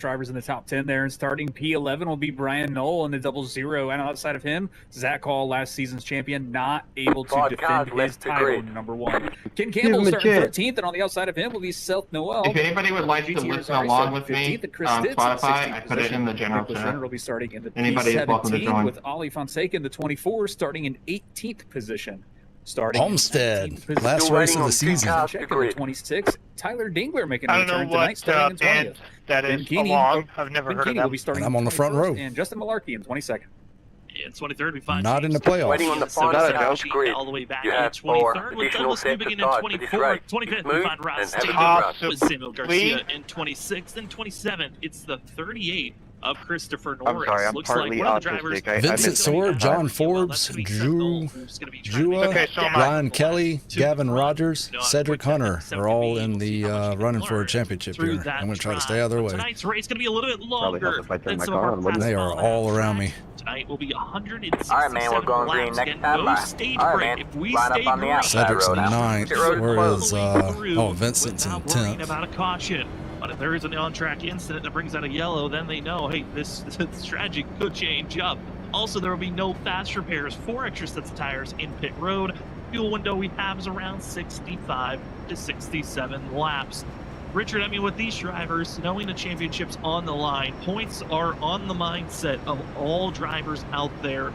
drivers in the top 10 there. And starting P11 will be Brian Knoll in the 00. And outside of him, Zach Hall, last season's champion, not able to defend his title, number 1. Ken Campbell starting 13th, and on the outside of him will be Seth Noel. If anybody would like to listen along with me on Spotify, I put it in the general chat. Will be starting in the Anybody is welcome to join. with Ali Fonseca in the 24, starting in 18th position. Starting Homestead, last race of the season. Check in the 26. Tyler Dingler making a return tonight, I don't know what starting in 20th. that is along. I've never heard of that. Will be starting I'm on the front row. And Justin Malarkey in 22nd. In 23rd, we find not in the playoffs. Waiting on the far side. all the way back You in have 23rd, with additional Douglas moving in safety 24th. right. 25th, we Move find Ross and have a Taylor good with Samuel Garcia in 26th. And 27th, it's the 38 of Christopher Norris. I'm sorry, I'm Looks partly like one of the drivers, autistic. Vincent Sword, John Forbes, Drew Jua, Ryan Kelly, Gavin Rogers, Cedric Hunter are all in the running for a championship here. I'm going to try to stay out of their way. Tonight's race going to be a little bit longer than some of our past They are all around me. Tonight will be 167 All right, man, we're going green next time. no stage All break. right, If we line stay up on the green, outside Cedric's in road now. 9th, whereas Vincent's in without worrying 10th. about a caution. But if there is an on-track incident that brings out a yellow, then they know, hey, this strategy could change up. Also, there will be no fast repairs, 4 extra sets of tires in pit road. Fuel window we have is around 65 to 67 laps. Richard, I mean, with these drivers, knowing the championship's on the line, points are on the mindset of all drivers out there.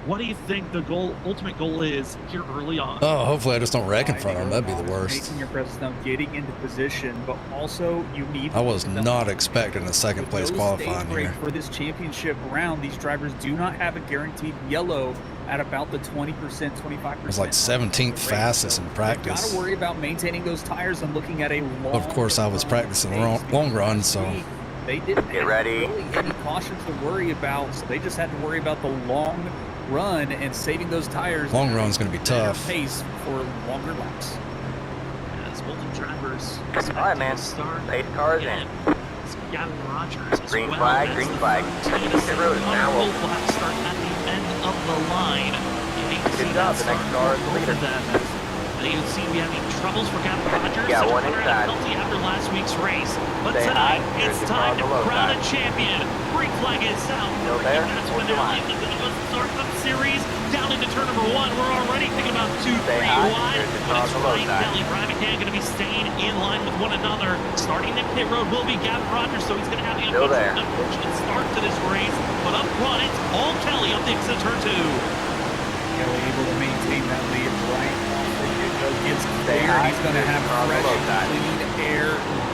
What do you think the ultimate goal is here early on? Oh, hopefully I just don't wreck in front of them. That'd be the worst. Making your presence known, getting into position, but also you need. I was not expecting a second place qualifying here. For this championship round, these drivers do not have a guaranteed yellow at about the 20%, 25%. It was like 17th fastest in practice. Got to worry about maintaining those tires and looking at a long. Of course, I was practicing long run, so. They didn't Get ready. have really any cautions to worry about, so they just had to worry about the long run and saving those tires. Long run's going to be tough. Pace for longer laps. As both drivers All right, man. start 8 cars in. Gavin Rogers as Green well. flag, That's green the flag. 13 Pit road is now full open. flag start at the end of the line. You hate to see Good job, that the next start car is for both leader. of them. You seem to be having troubles for Gavin Rogers. Yeah, Such a one runner inside. penalty after last week's race. But Stay tonight, high. it's Here's the time to car below crown a that. champion. Green flag is out. Still there? That's Hold when the they're line. in the start of the series. Down into turn number 1. We're already thinking about 2, 3 Stay high. wide. Here's the But car it's below Ryan that. Kelly, Brian McCann going to be staying in line with one another. Starting in pit road will be Gavin Rogers, so he's going to have the Still there. unfortunate start to this race. But up front, it's all Kelly up the exit turn 2. Kelly able to maintain that lead right off the get-go. Gets Stay clear. high. He's going to have Car fresh, below that. clean air.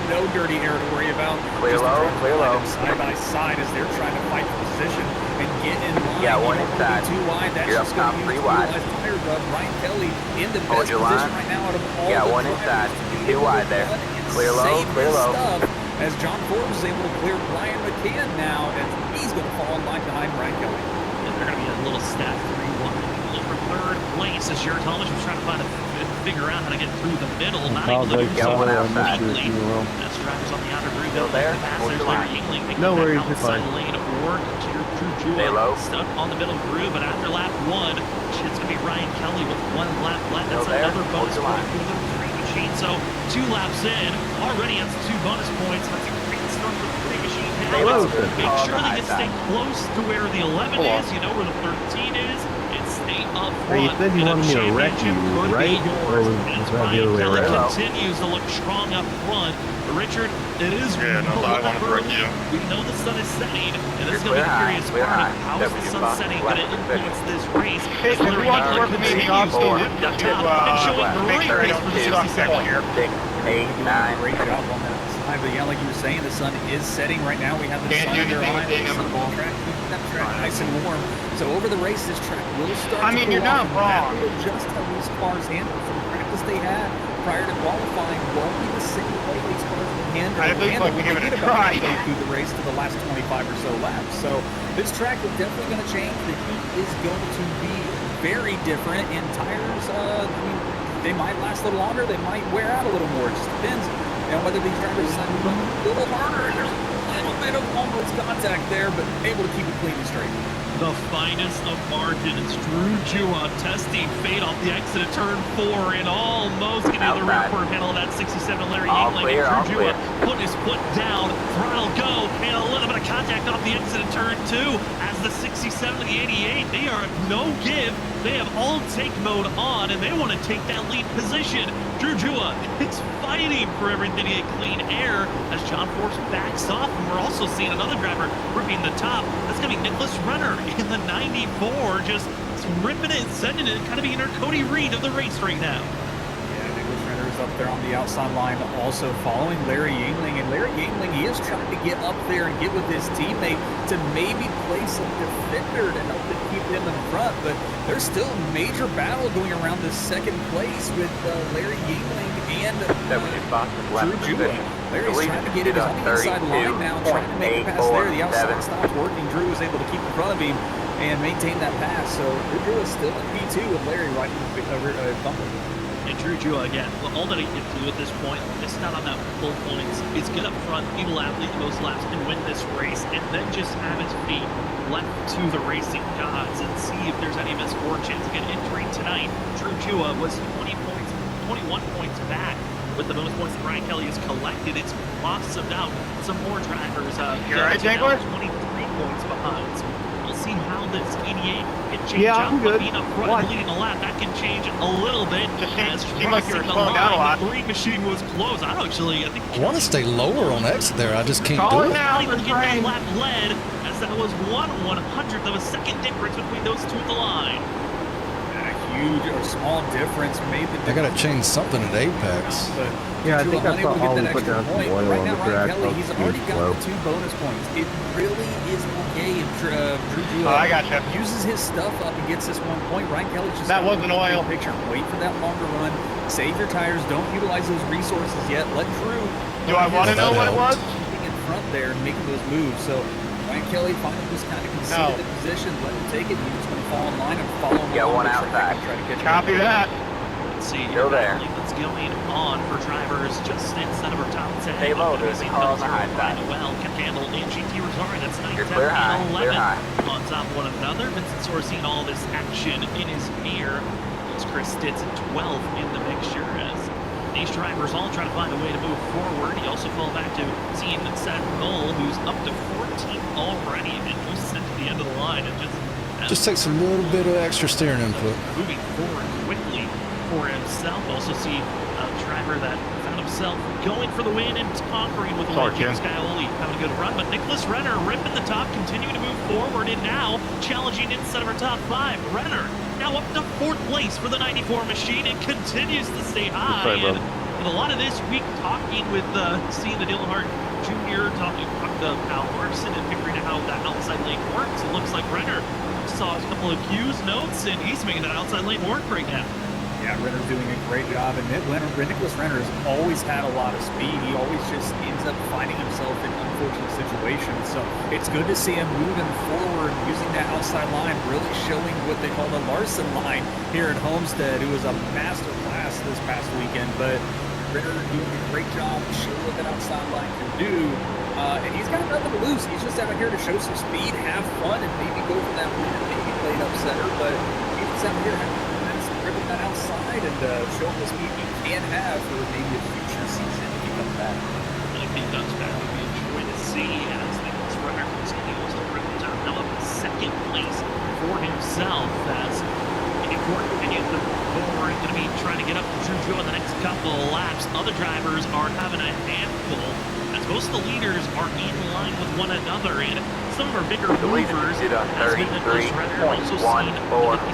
No dirty air to worry about. Clear Just low, trying to clear line low. them side by side as they're trying to fight for position and get in line. Yeah, You one don't wanna inside. be too wide. That's You're just up going top, to 3 use wide. tire rub. Ryan Kelly in the Hold best your position line. right now out of all Yeah, the one drivers inside. to be 2 able to wide there. run and Clear low, save clear his low. stuff as John Forbes is able to clear Brian McCann now, and he's going to fall in line behind Brian Kelly. And they're going to be a little stat 3-1. Looking for third place as Jared Thomas was trying to figure out how to get through the middle. Not able to do Yeah, so one outside. completely. As drivers on the outer groove, Still there? Hold passengers your there, line. Yingling making No that worries, you're outside fine. lane work. Stay low. Stuck on the middle groove, but after lap 1, it's going to be Ryan Kelly with 1 lap left. That's Still there? another Hold bonus your point line. for the 3 machine. So 2 laps in, already has 2 bonus points. That's a great start for the 3 machine. Stay Now, low. let's make Car sure on the they high can stay side. close to where the 11 Hold on. is. You know where the 13 is. And stay up front. Hey, you said you And a wanted me to wreck championship you, could be right? yours. Or was As that the Ryan other way Kelly around? continues to look strong up front. Richard, it is Yeah, no, I wanted to wreck you. we know the sun is setting, and this is Clear going to be the high, curious clear part of high. how is the sun W5, setting going to left influence this race. Hey, As if Larry you want to Butler work with me in the continues obstacle, to to top and showing make great sure I race don't for the get stuck 67. here. 6, 8, 9. Great job on that side. But yeah, like you were saying, the sun is setting right now. We have the Can't sun do in our anything with eyes. being The number 4. track, keeping that track nice and warm. So over the race, this track will start I mean, to you're cool not off. That wrong. will adjust how these cars handle. From the practice they had prior to qualifying won't be the same way these cars handle. I think handle like we when give they it a get about try. halfway through the race to the last 25 or so laps. So this track is definitely going to change. The heat is going to be very different, and tires, I mean, they might last a little longer. They might wear out a little more. It just depends on whether these drivers decide to run a little harder. There's a little bit of almost contact there, but able to keep it clean and straight. the finest of margins. Drew Jua testing fate off the exit of turn 4 and almost getting the rear quarter panel of that 67 Larry Yingling. And Drew Jua putting his foot down, throttle go, and a little bit of contact off the exit of turn 2 as the 67 and the 88, they are no give. They have all take mode on and they want to take that lead position. Drew Jua is fighting for everything to get clean air as John Force backs off, and we're also seeing another driver ripping the top. That's going to be Nicholas Renner in the 94, just ripping it and sending it, kind of being our Cody Reed of the race right now. Yeah, Nicholas Renner is up there on the outside line, also following Larry Yingling, and Larry Yingling, he is trying to get up there and get with his teammate to maybe place a defender to help him keep him in front, but there's still a major battle going around this second place with Larry Yingling and Drew Jua. Larry's trying to get it on the inside line now, trying to make a pass there. The outside stops working. Drew was able to keep in front of him and maintain that pass. So Drew Jua is still in P2 with Larry right in the bumper. And Drew Jua, again, all that he can do at this point, missing out on that full points, is get up front, be the athlete most laps, and win this race, and then just have his feet left to the racing gods and see if there's any misfortunes. Again, entering tonight, Drew Jua was 21 points back with the most points that Ryan Kelly has collected. It's blossomed out some more drivers. You're right, Jangler? 23 points behind. So we'll see how this 88 can change Yeah, I'm out. good. But being up front and leading the lap, that can change a little bit. Just seemed like you were slowing down a lot. The green machine was closed. I think I want to stay lower on exit there. I just can't Call do it it. now. not even get that lap led, as that was 1/100th of a second difference between those two at the line. A huge or small difference made the I got to change something at Apex. But Yeah, I think I saw all we put down some oil right on now, the Ryan track. Kelly, he's already got the 2 bonus points. It really is okay if Drew Jua I gotcha. uses his stuff up and gets this 1 point. Ryan Kelly's just That wasn't oil. Picture. Wait for that longer run. Save your tires. Don't utilize those resources yet. Let Drew. Do I want to know what it was? Keeping in front there and making those moves. So Ryan Kelly finally just kind of conceded the position. Let him take it. He's just going to fall in line and follow him. Get one along the track outside. and try to catch him. Copy that. Let's see Still there. what's going on for drivers just inside of our top 10. Stay low, there's a car on the high side. Well, can handle and GT Rosari, that's 9, You're 10, clear high, and clear 11 high. on top of one another. Vincent Soar seeing all this action in his mirror. It's Chris Stitz at 12 in the mixture as these drivers all try to find a way to move forward. You also fall back to seeing Seth Knoll, who's up to 14 already and just sent to the end of the line and Just takes a little bit of extra steering input. moving forward quickly for himself. Also see a driver that found himself going for the win and conquering with James Scioli having a good run. But Nicholas Renner ripping the top, continuing to move forward, and now challenging inside of our top 5. Renner now up to 4th place for the 94 machine and continues to stay high. And a lot of this week talking with seeing the Dylan Hart Jr. talking to Al Larson and figuring out how that outside lane works. It looks like Renner saw a couple of cues, notes, and he's making that outside lane work right now. Yeah, Renner's doing a great job, and Nicholas Renner has always had a lot of speed. He always just ends up finding himself in unfortunate situations. So it's good to see him moving forward, using that outside line, really showing what they call the Larson line here at Homestead. It was a master class this past weekend, but Renner doing a great job, showing what that outside line can do. And he's got nothing to lose. He's just out here to show some speed, have fun, and maybe go for that win and maybe play it upsetter. But he's out here ripping that outside and showing the speed he can have for maybe a future season if he comes back. And if he comes back, we enjoy to see as Nicholas Renner continues to rip the top. Now up to 2nd place for himself as Gordon continues to forward, going to be trying to get up to Drew Jua in the next couple of laps. Other drivers are having a handful as most of the leaders are in line with one another, and some of our bigger movers has been Nicholas Renner, also seen the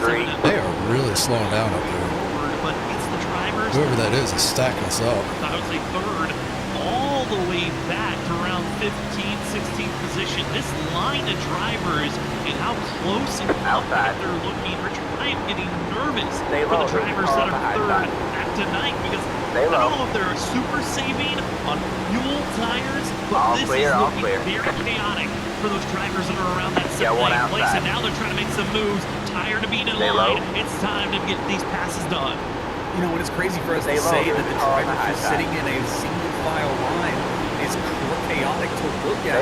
57. They are really slowing down up there. Forward, but it's the drivers. Whoever that is stacking us up. I would say 3rd, all the way back to around 15th, 16th position. This line of drivers and how close and compact they're looking. Richard, I am getting nervous for the drivers that are 3rd back tonight because I don't know if they're super saving on fuel tires, but this is looking very chaotic for those drivers that are around that 7th place. And now they're trying to make some moves. Tired of being in line. It's time to get these passes done. You know, and it's crazy for us to say that the driver just sitting in a single file line is chaotic to look at.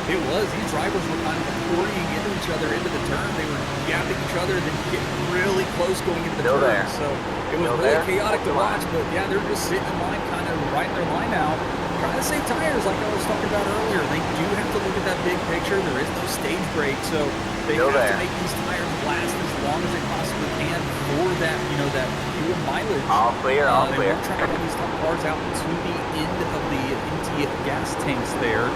It was. These drivers were kind of hurrying into each other into the turn. They were gapping each other, then getting really close going into the turn. So it was really chaotic to watch. But yeah, they're just sitting in line, kind of riding their line out, trying to save tires, like I was talking about earlier. They do have to look at that big picture. There is no stage break, so they have to make these tires last as long as they possibly can for that, you know, that fuel mileage. All clear, all clear. They won't try to run these top cars out to the end of the empty gas tanks there.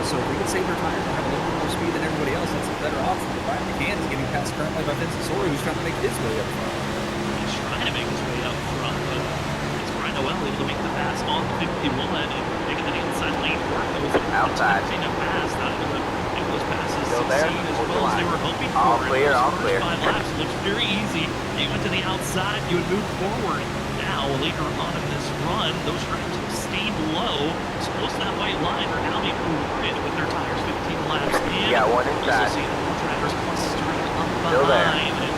So if we can save their tires and have a little bit more speed than everybody else, that's a better option. Brian McCann is getting passed currently by Vincent Sori, who's trying to make his way up front. He's trying to make his way up front, but it's Brian Noel able to make the pass on 51 and making the inside lane work. That was attempting a pass, not able to make those passes succeed as well as they were hoping for. All clear, all clear. 5 laps looked very easy. You went to the outside, you would move forward. Now, later on in this run, those drivers have stayed low, as close to that white line, are now being moved in with their tires 15 laps in. Yeah, one inside. Also seeing more drivers clustering up behind. And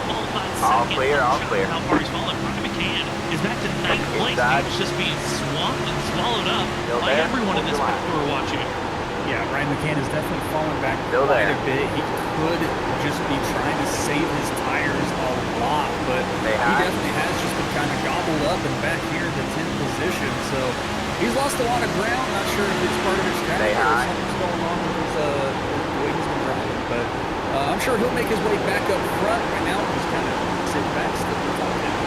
qualified second. All clear, all clear. How far he's fallen. Brian McCann is back to 9th place. He was just being swamped and swallowed up by everyone in this pit we were watching. Yeah, Brian McCann is definitely falling back quite a bit. He could just be trying to save his tires a lot, but he definitely has just been kind of gobbled up and back here in the 10th position. So he's lost a lot of ground. Not sure if it's part of his strategy or something's going on with his the way he's been driving, but I'm sure he'll make his way back up front right now. He's kind of sitting back still the top down.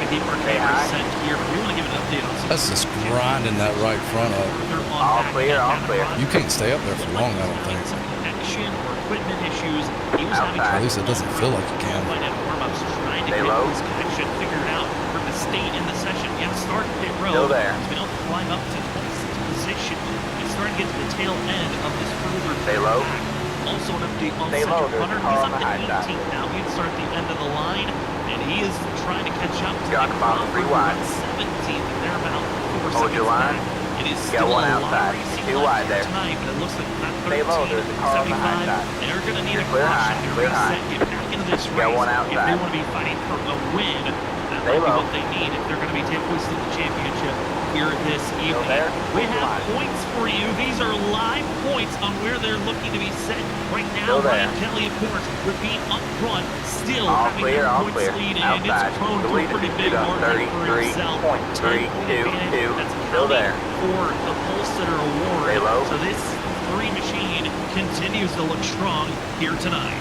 Ready for camera set here. We want to give an update on some. That's just grinding that right front up. All clear, all clear. You can't stay up there for long, I don't think. Some connection or equipment issues. He was having At least it doesn't feel like you can. Warm-ups trying to get his connection figured out for the state in the session. You have to start pit road. Still there. He's been able to climb up to 26th position. He's starting to get to the tail end of this further back. Also an update on Cedric Hunter. He's up to 18th now. He'd start at the end of the line, and he is trying to catch up to Got about 3 wide. 17th, and they're about 4 Hold your line. It is Got still one a outside. lottery 2 wide there. tonight, but it looks like not Stay 13, low. There's a car on the high 75. side. They're going to need a Clear caution high, to clear high. reset, get back into this race. Got one If they outside. want to be fighting for a win, that Stay might be low. what they need if they're going to be hoisting the championship here this evening. there. We have points for you. These are live points on where they're looking to be set. Right now, Still there. Ryan Kelly, of course, with being up front, still All having clear, that all points clear. lead, and Outside. it's prone The to a lead pretty is big margin for himself. 33.322. That's Still there. for the Homestead award. Stay low. So this 3 machine continues to look strong here tonight.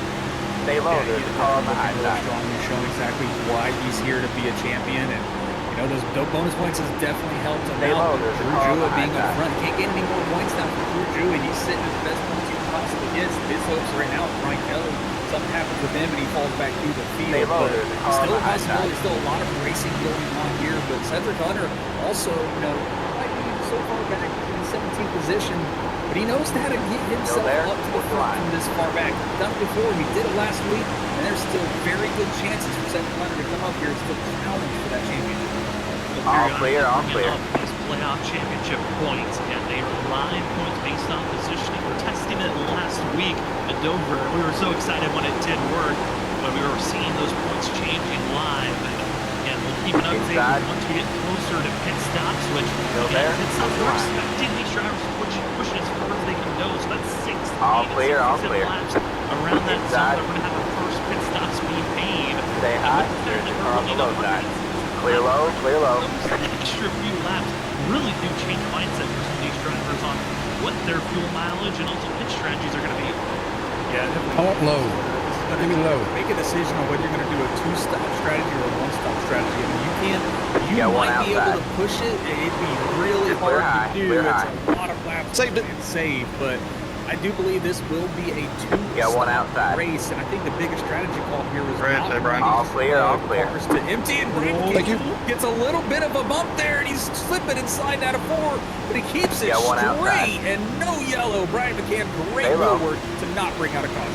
Stay low. Yeah, There's a car on the high really side. strong. He's showing exactly why he's here to be a champion, and you know those bonus points has definitely helped him Stay out. low, With there's a Drew car on Jewett the being high up side. front, he can't get any more points now for Drew Jewett. He's sitting at the best points he possibly gets. His hopes right now with Brian Kelly. Something happens with him and he falls back through the field. Stay low, But there's a car on still the a high possibility, side. still a lot of racing going on here. But Cedric Hunter also, you know, might be so far back in the 17th position, but he knows how to get himself there. up to the front from this far back. He's done it before. He did it last week, and there's still very good chances for Cedric Hunter to come up here and still challenge for that championship. All clear, all clear. These playoff championship points, and they are live points based on positioning. We're testing it last week at Dover. We were so excited when it did work, when we were seeing those points changing live. And we'll keep an update once we get closer to pit stops, which again, pit stops, we're expecting these drivers to push as far as they can go. So that's 16 All clear, all 67 clear. laps around that zone. We're going to have our first pit stop speed paid. Stay high. There's a car on the low side. Clear low, clear low. Those extra few laps really do change mindset for some of these drivers on what their fuel mileage and also pit strategies are going to be. Yeah, I want low. Give me low. Make a decision on whether you're going to do a 2-stop strategy or a 1-stop strategy. I mean, you Got one might be able outside. to push it. It'd be really Clear hard high, to do. clear It's high. a lot of laps Saved it. and save, but I do believe this will be a Got one 2-stop outside. race, and I think the biggest strategy call here is Right, not say, Brian. All clear, all clear. cars to empty, and Brian Thank you. gets a little bit of a bump there, and he's slipping inside out of 4, but he keeps it Got one straight outside. and no yellow. Brian McCann, great Stay low. wheel work to not bring out a caution.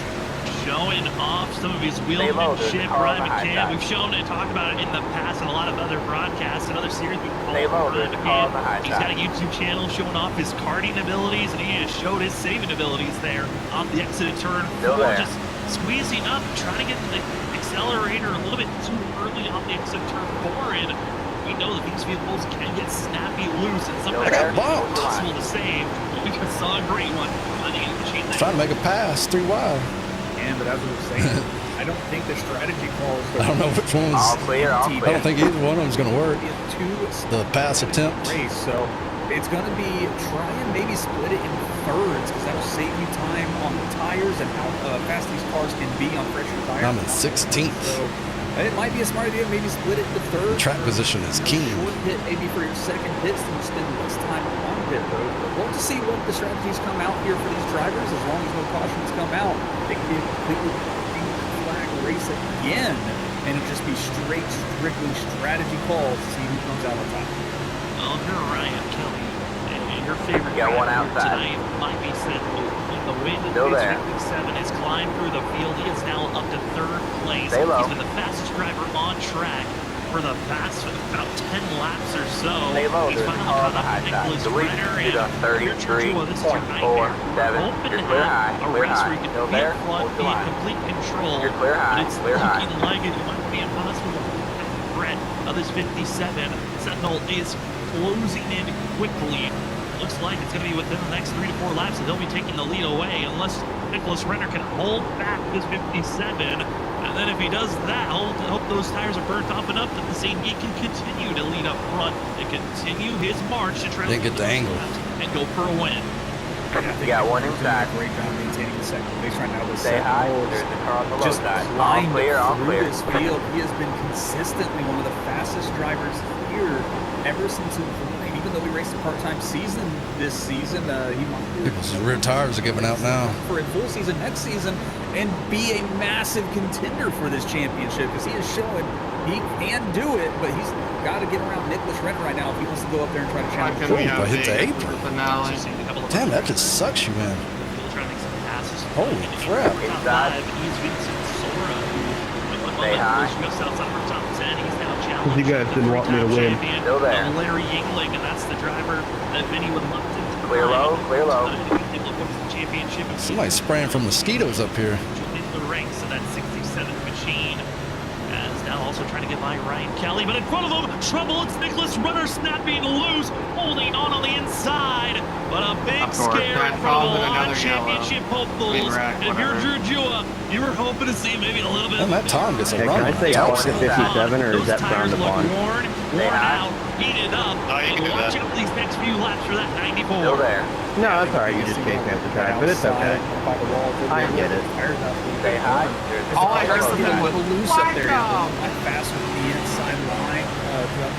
Showing off some of his Stay low, there's wheelmanship, a car on Brian the high McCann. side. We've shown and talked about it in the past in a lot of other broadcasts and other series we've Stay low, called there's Brian a car on the McCann. high He's got side. a YouTube channel showing off his karting abilities, and he has showed his saving abilities there off the exit of turn Still 4, there. just squeezing up, trying to get the accelerator a little bit too early off the exit of turn 4, and we we know that these vehicles can get snappy loose, and sometimes got it's bumped. impossible to save. Well, we just saw a great one. Trying to make a pass 3 wide. And but as we were saying, I don't think the strategy calls. I don't know which one's. All clear, all I clear. don't think either one of them's going to work. The pass attempt. Race, so it's going to be try and maybe split it in thirds because that'll save you time on the tires and how fast these cars can be on fresher tires. I'm in 16th. So it might be a smart idea, maybe split it into thirds. Track position is key. Short hit maybe for your second hit, so you spend less time on pit road. But we'll just see what the strategies come out here for these drivers. As long as no cautions come out, it can be a completely flag race again, and it'll just be strictly strategy calls to see who comes out on top. Well, if you're Ryan Kelly, and your favorite Got one driver outside. tonight might be set the wind of Still his there. 57 has climbed through the field. He is now up to 3rd place. Stay low. He's been the fastest driver on track for the past about 10 laps or so. Stay low, He's there's finally a car on caught the up high to side. Nicholas Delete, Renner. you're done And 33.47. this is your nightmare. Hoping You're to clear have high, a clear race high. where you can Still be there, in front, hold be the in line. complete control. You're clear high, But it's clear high. looking like it might be impossible to threat of this 57. Sentinel is closing in quickly. Looks like it's going to be within the next 3 to 4 laps that they'll be taking the lead away unless Nicholas Renner can hold back this 57. And then if he does that, I'll hope those tires are burnt off enough that the St. He can continue to lead up front and continue his march to try Didn't get the angle. and go for a win. You got one inside. Great job maintaining the second place right now. Stay high. There's the car on the low Just side. All climbed clear, all through clear. this field. He has been consistently one of the fastest drivers here ever since he was. Even though we raced a part-time season this season, he might do People's rear tires are giving out now. for a full season next season and be a massive contender for this championship because he is showing he can do it, but he's got to get around Nicholas Renner right now if he wants to go up there and try to challenge Can him. we Ooh, have I hit the a apron. finale? Damn, that just sucks you, man. Trying to make some passes. Holy crap. Inside. He's Vincent Sora, who Stay high. just outside of our top 10. He's now challenging. You guys didn't want me to win. Still there. Larry Yingling, and that's the driver that Vinny would love to Clear low, clear low. They look towards the championship. Somebody's spraying from mosquitoes up here. In the ranks of that 67 machine. As now also trying to get by Ryan Kelly, but in front of him, trouble. It's Nicholas Renner snapping loose, holding on the inside. But a big Of course, scare that in front falls of in a lot of another championship hopefuls. Green rack, And if you're whatever. Drew Jua, you were hoping to see maybe a little bit. And that time gets a Hey, run. can I say Yeah, Porsche 57 or is that frowned upon? Worn out, heated up. Oh, you can do that. Watching up these next few laps for that 94. Still there. No, that's alright. You just gave me the track, but it's okay. I get it. Stay high. There's the All I car heard on from the him side. was, Loose up there, like faster than the inside line.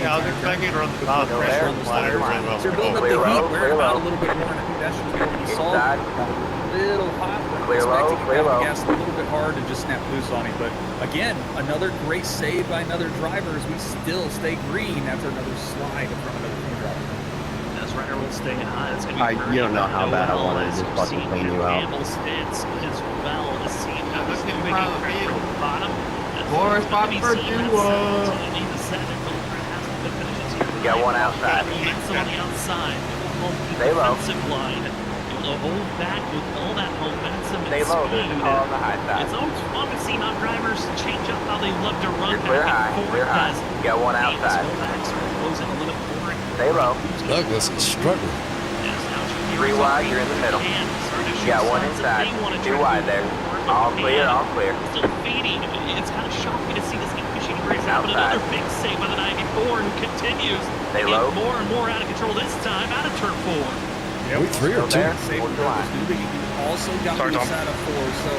Yeah, I was expecting to run the lot of Still pressure there. on the sliders. So you're building up the Clear heat, low, wearing clear out a low. little bit more. I think that's just what you saw. Inside. Got a little hot. Clear low, Expecting clear to low. gas a little bit hard and just snap loose on him. But again, another great save by another driver as we still stay green after another slide from another team driver. As Renner will stay high. It's gonna be You don't know how bad I wanted to just fucking clean you out. Campbell's stance as well as seen Yeah, let's get in moving front of the pressure field. from the bottom. More spot for Jua. Got one outside. Momentum on the outside. Stay low. Defensive line. Able to hold back with all that momentum and Stay low. There's speed. a car on the high side. It's always fun to see how drivers change up how they love to run You're clear back high, and clear forth. high. As You got one Davis outside. fullbacks are closing a little forward. Stay low. Douglas is struggling. Three wide, you're in the middle. You got one inside. Two wide there. All clear, all clear. Still feeding. It's kind of shocking to see this machine race out, but Outside. another big save by the 94 who continues Stay to get low. more and more out of control this time out of turn 4. Week 3 or Still 2. there. Save Hold from the line. Douglas Newby. He also got Sorry, the Tom. side of 4. So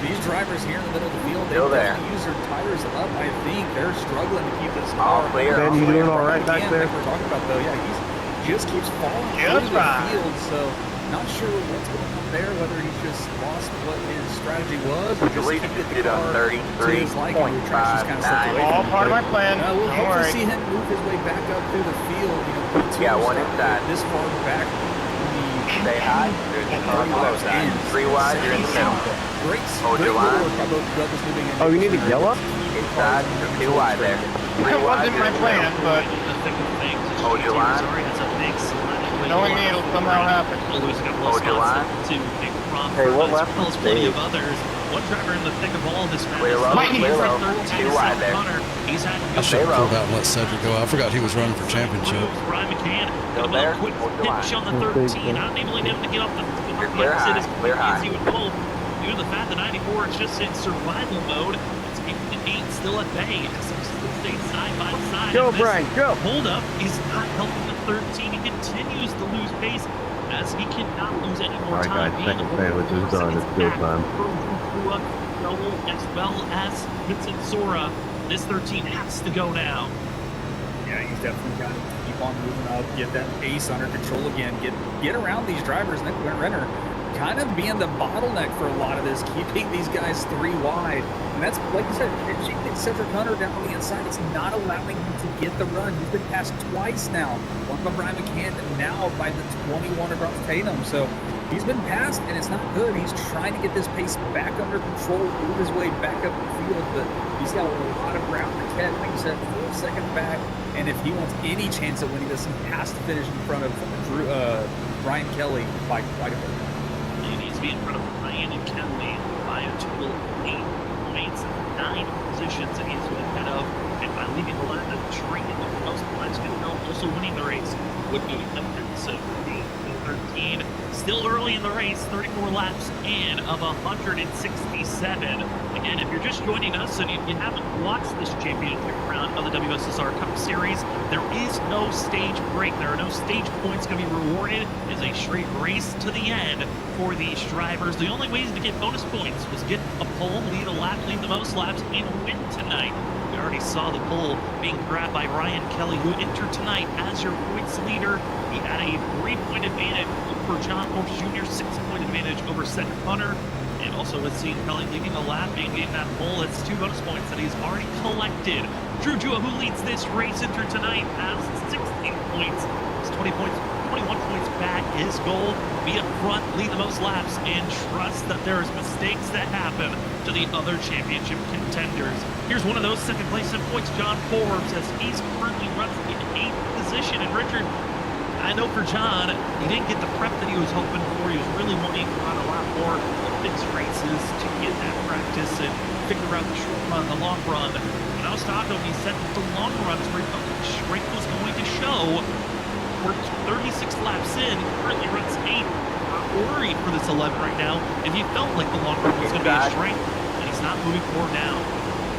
these drivers here in the middle of the field, they Still there. definitely use their tires up. I think they're struggling to keep this All car. clear, Ben, all you clear. doing all right back Again, there? like we're talking about though, yeah, he just keeps falling Just through the fine. field. So not sure what's going on there, whether he's just lost what his strategy was or just Delete can't get it the on car to his liking. The track's just kind of slipped away .59. All from him. part of my plan. We'll Don't hopefully worry. see him move his way back up through the field. You know, P2 Yeah, one started inside. this far back. Stay high. There's a car on the low side. Three wide, you're in the middle. Great, Hold great your line. work by both Douglas Newby and Oh, you need to Nicholas yell Renner. up? Inside, you're two wide there. Three That wide, wasn't you're my in the plan, middle. but Hold your line. knowing me, it'll somehow happen. Hold your line. Crawford, Hey, what as left well as plenty of others. One driver in the thick of all this Clear low, clear low. 13, Too wide there. Hunter. He's had I should have pulled out and let Cedric go. I forgot he was running for championship. Ryan McCann, Still a there? quick Hold the pinch line. on the 13, not enabling him to get off the Clear exit high, as clear quickly high. as he would pull. Due to the fact that 94 is just in survival mode, it's keeping the 8 still at bay. As they still stay side by side. Go, This Brian, go. Hold up is not helping the 13. He continues to lose pace as he cannot lose any more All right, time. guys, second sandwich is done. It's go time. As well as Vincent Sora. This 13 has to go now. Yeah, he's definitely got to keep on moving up, get that pace under control again, get around these drivers. Nick Renner kind of being the bottleneck for a lot of this, keeping these guys 3 wide. And that's, like you said, Cedric Hunter down on the inside. It's not allowing him to get the run. He's been passed twice now. One by Brian McCann and now by the 21 across Tatum. So he's been passed, and it's not good. He's trying to get this pace back under control, move his way back up the field, but he's got a lot of ground to catch. Like you said, 4 seconds back, and if he wants any chance at winning this, he has to finish in front of Ryan Kelly by quite a bit. He needs to be in front of Ryan and Kelly by a total of 8 points, 9 positions that he's ahead of, and by leaving the lap and shrinking the most points, also winning the race would be evidence of 13. Still early in the race, 34 laps in of 167. Again, if you're just joining us and you haven't watched this championship round of the WSSR Cup Series, there is no stage break. There are no stage points going to be rewarded. It is a straight race to the end for these drivers. The only ways to get bonus points was get a pole, lead a lap, lead the most laps, and win tonight. We already saw the pole being grabbed by Ryan Kelly, who entered tonight as your points leader. He had a 3-point advantage over John Forbes Jr., 6-point advantage over Cedric Hunter. And also with seeing Kelly leading a lap and getting that pole, it's 2 bonus points that he's already collected. Drew Jua, who leads this race, entered tonight, has 16 points. It's 20 points, 21 points back his goal. Be up front, lead the most laps, and trust that there is mistakes that happen to the other championship contenders. Here's one of those second place in points, John Forbes, as he's currently running in 8th position. And Richard, I know for John, he didn't get the prep that he was hoping for. He was really wanting to run a lot more fixed races to get that practice and figure out the short run, the long run. When I was talking to him, he said that the long runs where he felt like the strength was going to show. We're 36 laps in, he currently runs 8. Not worried for this 11 right now, and he felt like the long run was going to be a strength, and he's not moving forward now.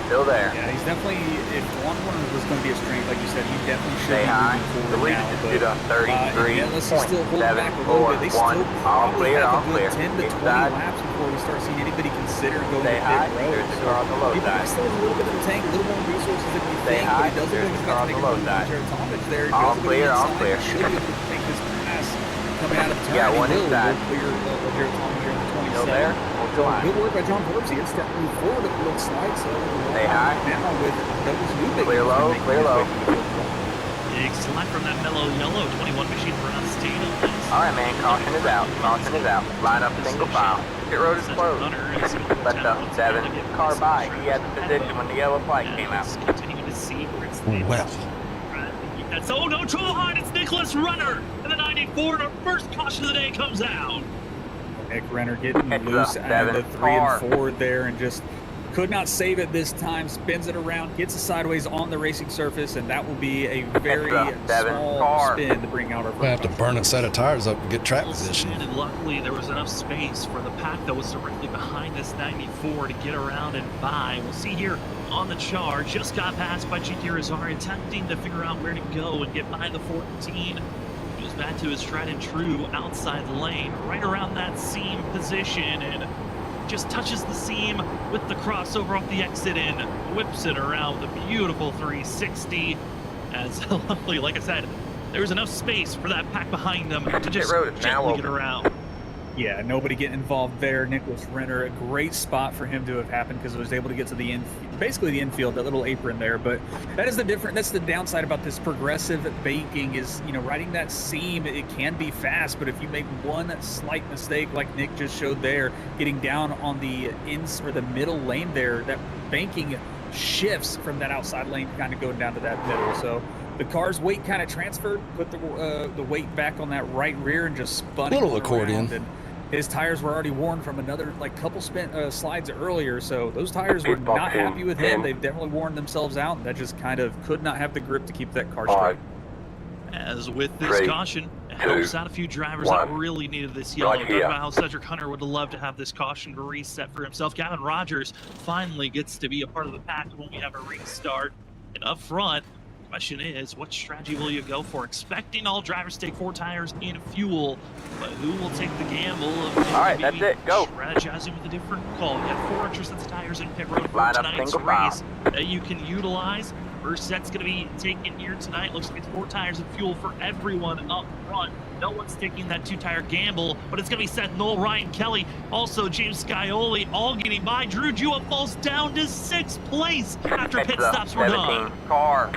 Still there. Yeah, he's definitely, if long run was going to be a strength, like you said, he definitely should Stay be high. moving The forward lead now. is But, due to 33 unless he still holds back a little bit, they still probably have a good 10 to 20 laps before we start seeing anybody consider going Stay to high. pit road. There's the car on the low He side. still has a little bit of a tank, a little more resources than you Stay think, high. but he doesn't There's think the he's car got on to the take low a side. Jared Talmadge there. He All doesn't clear, really all inside. clear. He should be able to take this pass coming out of turn. Yeah, He one will. inside. He'll clear Jared Talmadge here in the 27. Still there. Hold the line. Good work by John Forbes. He is starting to move forward, it looks like. So Stay high. now with Douglas Newbeck. Clear low, clear low. Big select from that mellow yellow 21 machine for Homestead. All right, man. Caution is out. Caution is out. Line up single file. Pit road is closed. Let the 7 car by. He had the position when the yellow flag came out. Continuing to see where it's Well, That's, oh no, trouble hard. It's Nicholas Runner. And the 94, and our first caution of the day comes out. Nick Renner getting Heads loose up, out of the Devin. 3 and Car. 4 there and just could not save it this time. Spins it around, gets it sideways on the racing surface, and that will be a very Heads up, Devin. small Car. spin to bring out our I have to first burn a set of tires up to get track Well position. spin, and luckily there was enough space for the pack that was directly behind this 94 to get around and by. We'll see here on the chart. Just got passed by GT Rizar, attempting to figure out where to go and get by the 14. Goes back to his tried and true outside lane, right around that seam position, and just touches the seam with the crossover off the exit and whips it around with a beautiful 360. As luckily, like I said, there was enough space for that pack behind them to just road is now gently get open. around. Yeah, nobody getting involved there. Nicholas Renner, a great spot for him to have happened because it was able to get to the basically the infield, that little apron there. But that is that's the downside about this progressive banking is, riding that seam, it can be fast, but if you make one slight mistake like Nick just showed there, getting down on the the middle lane there, that banking shifts from that outside lane kind of going down to that middle. So the car's weight kind of transferred, put the weight back on that right rear and just spun it Little around accordion. and his tires were already worn from another couple slides earlier, so those tires were not happy with him. They've definitely worn themselves out. That just kind of could not have the grip to keep that car straight. As with this caution, it helps out a few drivers that really needed this yellow. Talking about how Cedric Hunter would love to have this caution to reset for himself. Gavin Rogers finally gets to be a part of the pack when we have a restart. And up front, the question is, what strategy will you go for? Expecting all drivers to take 4 tires in fuel, but who will take the gamble of that's it. Go. strategizing with a different call? You have 4 extra sets of tires in pit road for tonight's race that you can utilize. First set's going to be taken here tonight. Looks like it's 4 tires of fuel for everyone up front. No one's taking that 2-tire gamble, but it's going to be Seth Knoll, Ryan Kelly, also James Scioli, all getting by. Drew Jua falls down to 6th place after pit stops were done.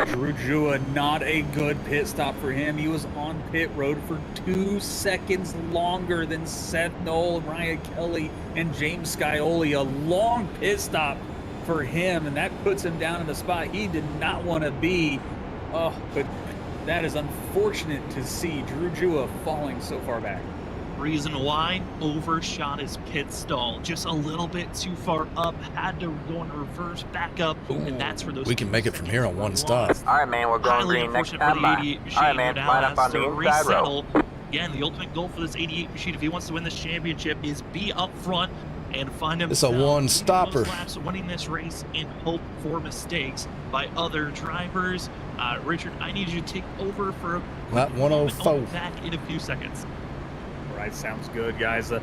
Drew Jua, not a good pit stop for him. He was on pit road for 2 seconds longer than Seth Knoll, Ryan Kelly, and James Scioli. A long pit stop for him, and that puts him down in a spot he did not want to be. Oh, but that is unfortunate to see Drew Jua falling so far back. Reason why? Overshot his pit stall. Just a little bit too far up. Had to go in reverse back up. Ooh, and that's where those we can make it from here on one stop. All right, man, we're going green next time. All right, man, line up on the inside row. Again, the ultimate goal for this 88 machine, if he wants to win this championship, is be up front and find himself it's a one-stopper. Laps winning this race in hope for mistakes by other drivers. Richard, I need you to take over for lap 104. Back in a few seconds. All right, sounds good, guys.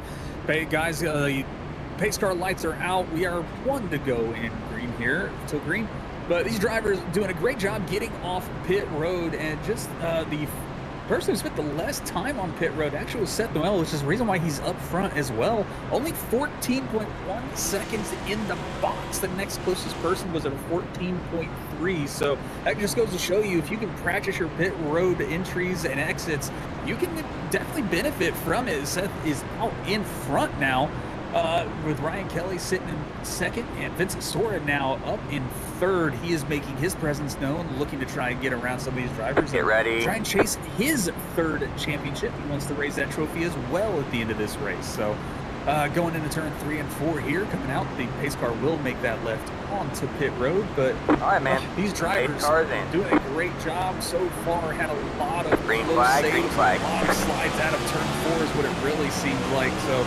Pace car lights are out. We are 1 to go in green here, till green. But these drivers doing a great job getting off pit road, and just the person who spent the less time on pit road actually was Seth Noel, which is the reason why he's up front as well. Only 14.1 seconds in the box. The next closest person was at 14.3. So that just goes to show you, if you can practice your pit road entries and exits, you can definitely benefit from it. Seth is out in front now, with Ryan Kelly sitting in 2nd and Vincent Sora now up in 3rd. He is making his presence known, looking to try and get around some of these drivers. Get ready. Try and chase his 3rd championship. He wants to raise that trophy as well at the end of this race. So going into turn 3 and 4 here, coming out, the pace car will make that left onto pit road. But all right, man. These drivers doing a great job so far. Had a lot of green flag, saves, green flag. A lot of slides out of turn 4 is what it really seemed like. So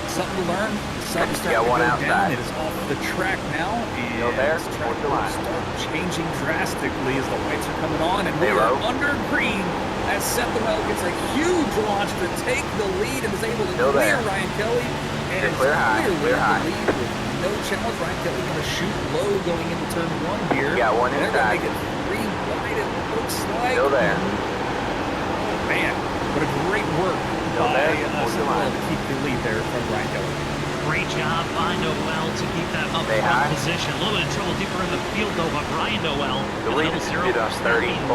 something to learn, something starting to go down. It is off the track now, and there. this track will start changing drastically as the lights are coming on, and we are under green as Seth Noel gets a huge launch to take the lead and is able to clear Ryan Kelly, and clear high, clear high. The lead with no challenge. Ryan Kelly going to shoot low going into turn 1 here. Got one and inside. They're going to make it 3 wide, it looks like. Still there. Oh, man, what a great work by Seth Noel to keep the lead there from Ryan Kelly. Great job by Noel to keep that up front position. A little bit of trouble deeper in the field, though, by Brian Noel. The lead is 34.319.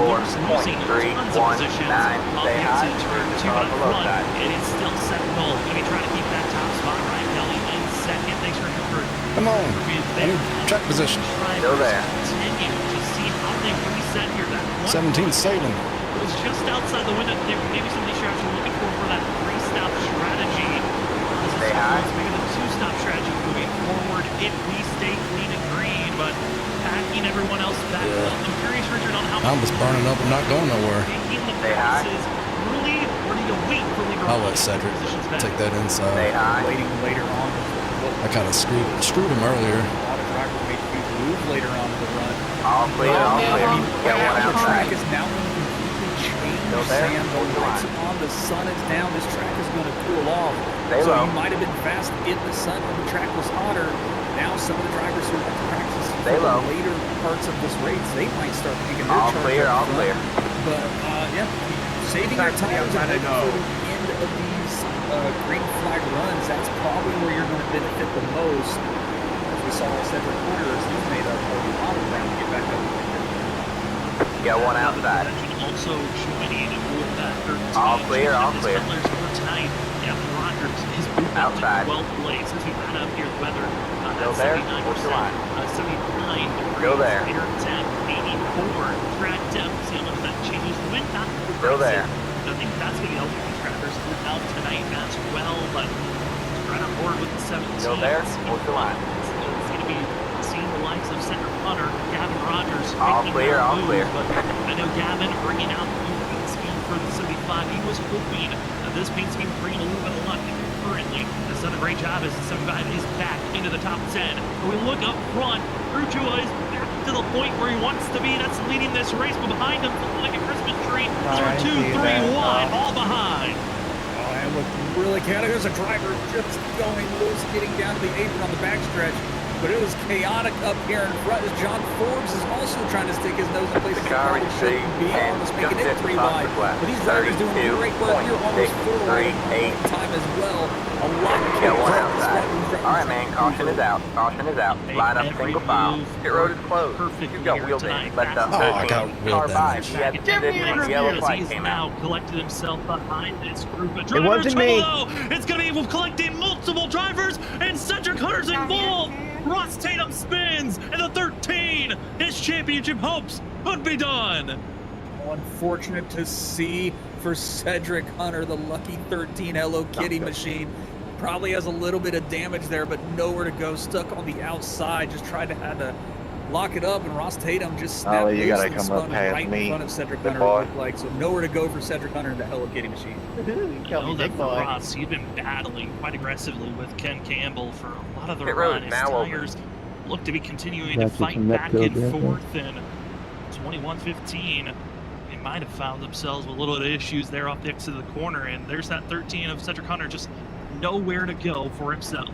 Say hi. Turn 2 up front, and it's still Seth Knoll. Going to be trying to keep that top spot. Ryan Kelly in 2nd. Thanks for come on. I need track position. Still there. Continue to see how they reset here. That 17 Salem. It was just outside the window. Maybe some of these drivers are looking for that 3-stop strategy. Say hi. Maybe the 2-stop strategy moving forward if we stay clean and green, but packing everyone else back up. I'm curious, Richard, on how I'm just burning up and not going nowhere. Say hi. Early, or do you wait for Lieber? I'll let Cedric take that inside. Say hi. Waiting later on. I kind of screwed him earlier. A lot of drivers made a huge move later on in the run. All clear, all clear. Got one The track outside. is now going to completely change. Still there. Sam, the lights are on, the sun is down. This track is going to cool off. Stay So low. you might have been fast in the sun when the track was hotter. Now some of the drivers who want to practice Stay for low. the later parts of this race, they might start making their All charge clear, up all front. clear. But saving your tires at the end of these green flag runs, that's probably where you're going to benefit the most. As we saw Cedric Hunter, as he's made a lot of ground to get back up. Got one outside. Also joining with that 13. All clear, all clear. Cutler's for tonight. Gavin Rogers is moved up to Outside. 12th place as we ran up here. The weather Still there. What's the line? 79 degrees. Still there. Air temp 84. Track temp, see how much that changes. The wind not Still there. I think that's going to be helping these drivers out tonight as well. But forward with the 17. Still there? Hold the line. It's going to be seeing the likes of Cedric Hunter, Gavin Rogers. All clear, all clear. But I know Gavin bringing out the new paint scheme for the 75. He was hoping that this paint scheme would bring a little bit of luck. Currently, has done a great job as the 75 is back into the top 10. When we look up front, Urjua is back to the point where he wants to be. That's leading this race, but behind him, like a Christmas tree, they're 2, 3 wide, all behind. Oh, and look really chaotic. There's a driver just going loose, getting down to the apron on the backstretch. But it was chaotic up here in front as John Forbes is also trying to stick his nose in places he probably shouldn't be, almost making it 3 wide. But these drivers doing great work here, almost 4 wide time as well. A lot of chaos outside. All right, man, caution is out. Caution is out. Line up single file. Pit road is closed. You got wheeled in. Let the I got wheel damage. He had the position when the yellow flag He's came now out. collected himself behind this group of drivers. It wasn't me. It's going to be collecting multiple drivers, and Cedric Hunter's involved. Ross Tatum spins, and the 13, his championship hopes could be done. Unfortunate to see for Cedric Hunter, the lucky 13 Hello Kitty machine. Probably has a little bit of damage there, but nowhere to go. Stuck on the outside, just tried to have to lock it up, and Ross Tatum just snapped Ollie, you loose gotta and come spun up past right me. in front of Cedric Good Hunter. boy. It looked like, so nowhere to go for Cedric Hunter in the Hello Kitty machine. I know that for Ross, he'd been battling quite aggressively with Ken Campbell for a lot of the Pit road run. His now tires look to be continuing to That's fight some back net and code, forth, and 21-15. They might have found themselves with a little bit of issues there off the exit of the corner, and there's that 13 of Cedric Hunter just nowhere to go for himself.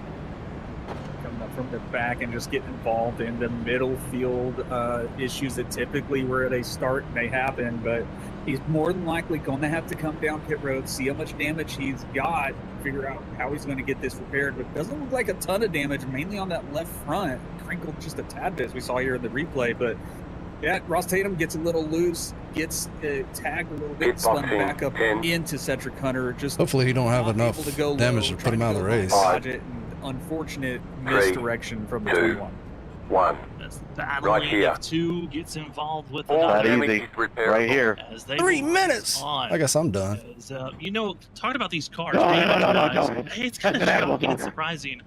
Coming up from the back and just getting involved in the middle field issues that typically where they start and they happen, but he's more than likely going to have to come down pit road, see how much damage he's got, figure out how he's going to get this repaired. But it doesn't look like a ton of damage, mainly on that left front, crinkled just a tad bit as we saw here in the replay. But yeah, Ross Tatum gets a little loose, gets tagged a little bit, spun back up into Cedric Hunter. Just Hopefully he don't have not enough able to go damage low, to put him trying out of the go race. dodge it, and unfortunate misdirection from the 21. 1. As the battle Right lane here. of 2 gets involved with Not another. easy. Right here. As they 3 will minutes. on. I guess I'm done. As, you know, talking about these cars, No, damage-wise, no. it's kind of That's an shocking and animal. surprising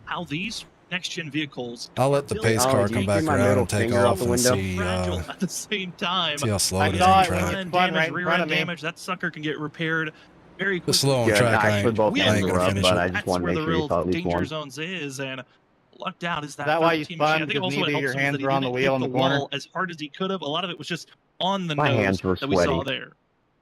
how these next-gen vehicles I'll let the pace Oh, car did come you back see my around middle and take finger out off the and window? see, fragile at the same time. see how slow I it is saw on it when track. it Front-end spun damage, right in front of rear-end me. damage, that sucker can get repaired very quickly. The slow on Yeah, track, I actually ain't, both I ends ain't were gonna up, finish but it. I just That's wanted to where make the sure you real saw at least danger one. zones is, and lucked out is that. Is that why you 13 machine. I spun? think Just also it needed helps your him hands that he were on the didn't wheel hit in the corner? wall as hard as he could have. A lot of it was just on the My nose hands were that we saw sweaty. there.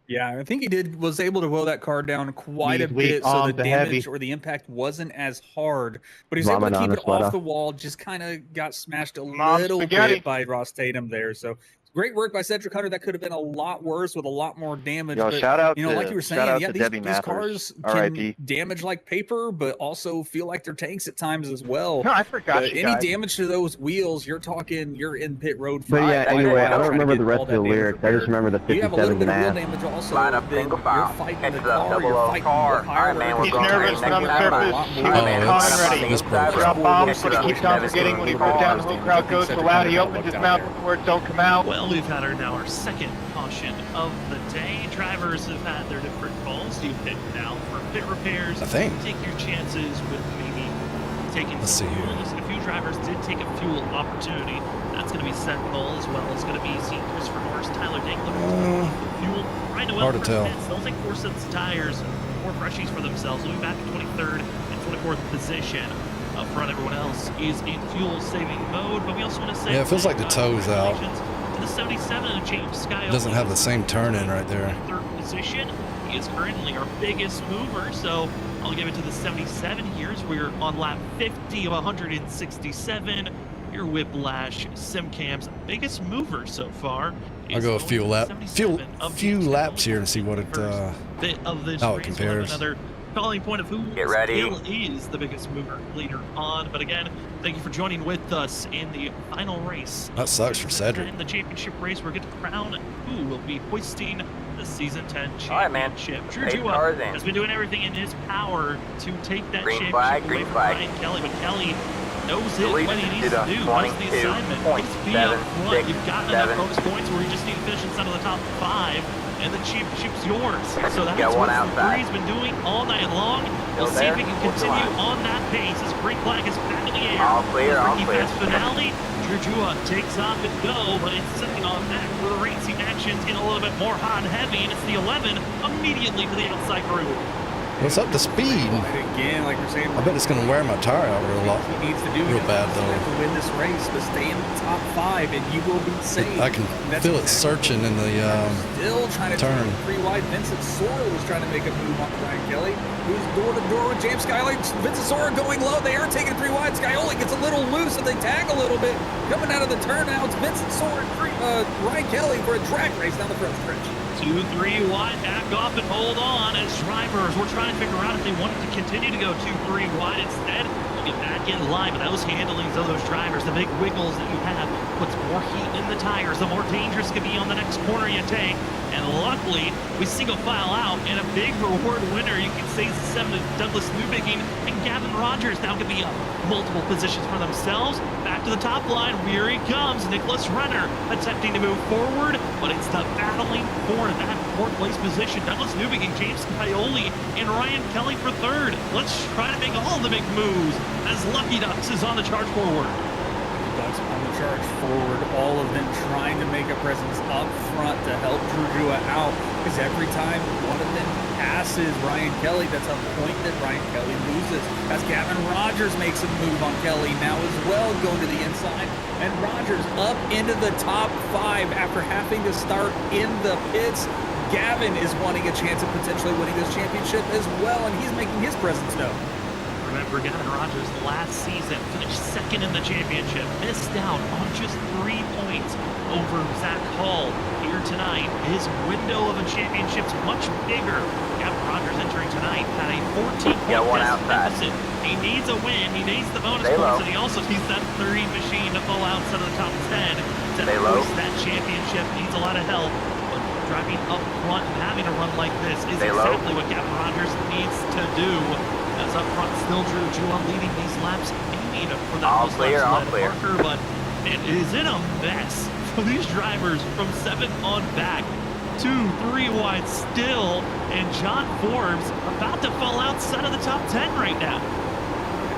Yeah, I think he was able to wheel that car down quite a Knees weak, bit, so the arms damage heavy. or the impact wasn't as hard. But he's able to Ramen on keep a it off sweater. the wall. Just kind of got smashed a Mom little spaghetti. bit by Ross Tatum there. So great work by Cedric Hunter. That could have been a lot worse with a lot more damage. Yo, but, shout out you know, to, like you were shout saying, out yeah, to these Debbie Mathers. cars can R.I.P. damage like paper, but also feel like they're tanks at times as well. No, I forgot you Any guys. damage to those wheels, you're in pit road. But yeah, quite a anyway, while I don't trying to remember get the rest all of that the damage lyrics. I just repaired. remember the You have a little 57 bit of wheel and a half. damage also. Line up then single you're file. fighting Head the to the car, double you're O fighting car. the higher All right, man, level. we're He's going nervous, green. but on Next purpose. time, He line. was Oh, calling that's- ready. that's broken. Drop bombs, Head to but he the keeps on 17 forgetting when he put down the whole crowd goes so loud. He opens his mouth before it don't come out. Well, we've had our second caution of the day. Drivers have had their different calls. You pick now for pit repairs. I think. Take your chances with maybe taking Let's some see here. fuels. And a few drivers did take a fuel opportunity. That's going to be Sentinel as well as going to be C. Christopher Norris, Tyler Dangler. Fuel. Ryan Noel hard to for tell. Pits. They'll take 4 sets of tires, 4 freshies for themselves. They'll be back in 23rd and 24th position. Up front, everyone else is in fuel-saving mode. But we also want to say, Yeah, it feels like the toe's out. congratulations to the 77 and James Sky. It doesn't have the same turn in right there. Third position. He is currently our biggest mover, so I'll give it to the 77 here as we're on lap 50 of 167. Your Whiplash Simcam's biggest mover so far. I'll go a few few laps here and see what it bit of this how it race. We'll have compares. another calling point of who Get ready. still is the biggest mover later on. But again, thank you for joining with us in the final race. That sucks for Season Cedric. 10, the championship race. We're going to crown who will be hoisting the season 10 All right, man. championship. Drew Eight cars in. has been doing everything in his power to take that Green championship flag, away green from flag. Ryan Kelly, but Kelly knows The it lead what he is needs to do. Knows the 22.7, assignment. Just be up front. 7, You've got enough bonus points where you just need to finish inside of the top 5. and the championship's yours. So that's Got what one outside. Free's been doing all night long. We'll Still see there? if he can What's the continue line? on that pace as green flag is back in the air. All clear, all Ricky clear. Fast finale. Jujua takes off and go, but it's sitting on back where the racing action's getting a little bit more hot and heavy, and it's the 11 immediately to the outside group. It's up to speed. Again, like we're saying, I bet it's going to wear my tire out real lot. he needs to do Real bad, to though. win this race, but stay in the top 5, and you will be safe. I can And that's feel it exactly searching in the still trying to turn. take 3 wide. Vincent Sora was trying to make a move on Ryan Kelly, who's door to door with James Skylight. Vincent Sora going low. They are taking 3 wide. Skylight gets a little loose, and they tag a little bit. Coming out of the turn now, it's Vincent Sora and Ryan Kelly for a drag race down the front stretch. 2-3 wide, back off and hold on as drivers were trying to figure out if they wanted to continue to go 2-3 wide. Instead, we'll get back in line, but those handlings of those drivers, the big wiggles that you have, puts more heat in the tires, the more dangerous it can be on the next corner you take. And luckily, we single file out, and a big reward winner, you can say, is 7 Douglas Newbiging and Gavin Rogers now can be up multiple positions for themselves. Back to the top line, here he comes, Nicholas Renner attempting to move forward, but it's the battling for that 4th place position. Douglas Newbiging, James Scioli, and Ryan Kelly for 3rd. Let's try to make all the big moves as Lucky Ducks is on the charge forward. Ducks on the charge forward, all of them trying to make a presence up front to help Jujua out, because every time one of them passes Ryan Kelly, that's a point that Ryan Kelly loses. As Gavin Rogers makes a move on Kelly now as well, going to the inside, and Rogers up into the top 5 after having to start in the pits. Gavin is wanting a chance of potentially winning this championship as well, and he's making his presence known. Remember, Gavin Rogers last season finished 2nd in the championship, missed out on just 3 points over Zach Hall. Here tonight, his window of a championship's much bigger. Gavin Rogers entering tonight had a 14-point deficit. He needs a win, he needs the bonus points, and he also needs that 30 machine to fall outside of the top 10 to host that championship. Needs a lot of help. But driving up front and having a run like this is exactly what Gavin Rogers needs to do. As up front, still Drew Jewell leading these laps, aiming for that most laps led Parker, but it is in a mess for these drivers from 7 on back. 2-3 wide still, and John Forbes about to fall outside of the top 10 right now.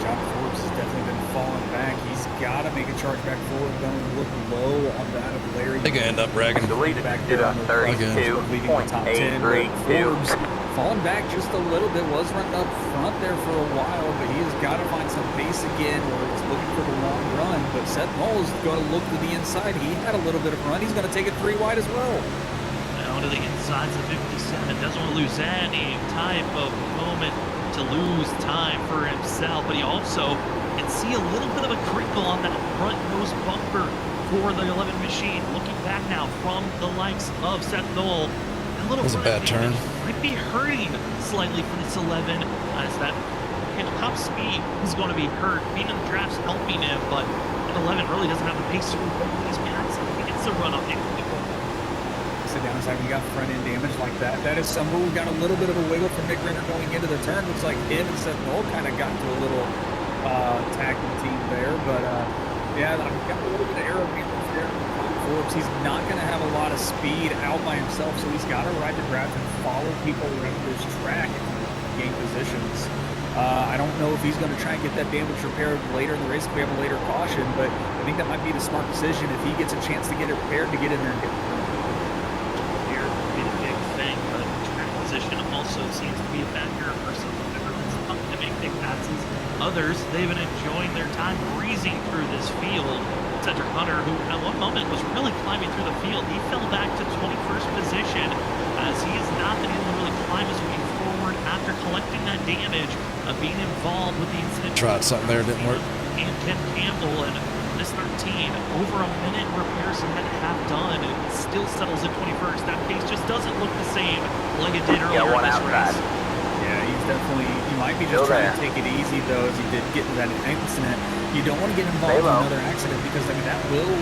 John Forbes has definitely been falling back. He's got to make a charge back forward. Going to look low on that of Larry. They're going to end up bragging. Deleted back to there the on 32.832. Forbes falling back just a little bit. Was running up front there for a while, but he has got to find some pace again where he's looking for the long run. But Seth Knoll is going to look to the inside. He had a little bit of run. He's going to take it 3 wide as well. Down to the insides of 57. Doesn't want to lose any type of moment to lose time for himself, but he also can see a little bit of a crinkle on that front nose bumper for the 11 machine. Looking back now from the likes of Seth Knoll, a little That was a bad turn. Might be hurting slightly for this 11 as that top speed is going to be hurt. Being in the draft's helping him, but that 11 really doesn't have the pace to move these guys. He gets a run up there. The downside when you got front end damage like that. That is somewhere we got a little bit of a wiggle from Nick Renner going into the turn. Looks like him and Seth Knoll kind of got into a little tag team there, but yeah, I've got a little bit of arrow damage there. Forbes, he's not going to have a lot of speed out by himself, so he's got to ride the draft and follow people around this track and gain positions. I don't know if he's going to try and get that damage repaired later in the race if we have a later caution, but I think that might be the smart decision if he gets a chance to get it repaired to get in there and get it. Also seems to be a factor for some everyone's up to make big passes. Others, they've been enjoying their time breezing through this field. Cedric Hunter, who at one moment was really climbing through the field, he fell back to 21st position as he has not been able to really climb his way forward after collecting that damage of being involved with the incident. Tried something there, didn't work. And Ken Campbell and this 13, over a minute repairs and had half done. It still settles at 21st. That pace just doesn't look the same like it did earlier in this race. Yeah, he's definitely, he might be just trying to take it easy though, as he did get into that incident. You don't want to get involved in another accident because I mean that will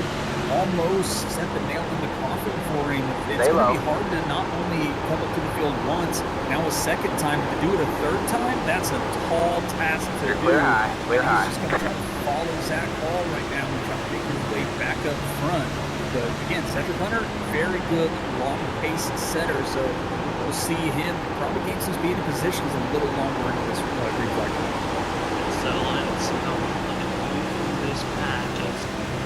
almost set the nail in the coffin for him. It's going to be hard to not only come up to the field once, now a second time, to do it a third time, that's a tall task to do. Clear high, clear high. He's just going to try to follow Zach Hall right now and try to make his way back up front. But again, Cedric Hunter, very good long pace setter, so we'll see him probably gain some speed and positions a little longer into this green flag. Settle in, see how we can move through this patch. As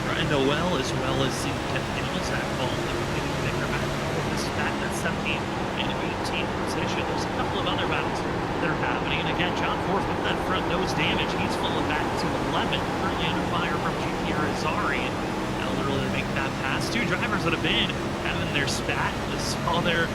Ryan Noel, as well as Ken Daniels, Zach Ball, getting bigger back. This is back at 17 and 18 position. There's a couple of other battles that are happening. And again, John Force with that front nose damage. He's fallen back to 11th, currently under fire from GT Arizari. And now literally to make that pass. Two drivers that have been having their spat. Just saw their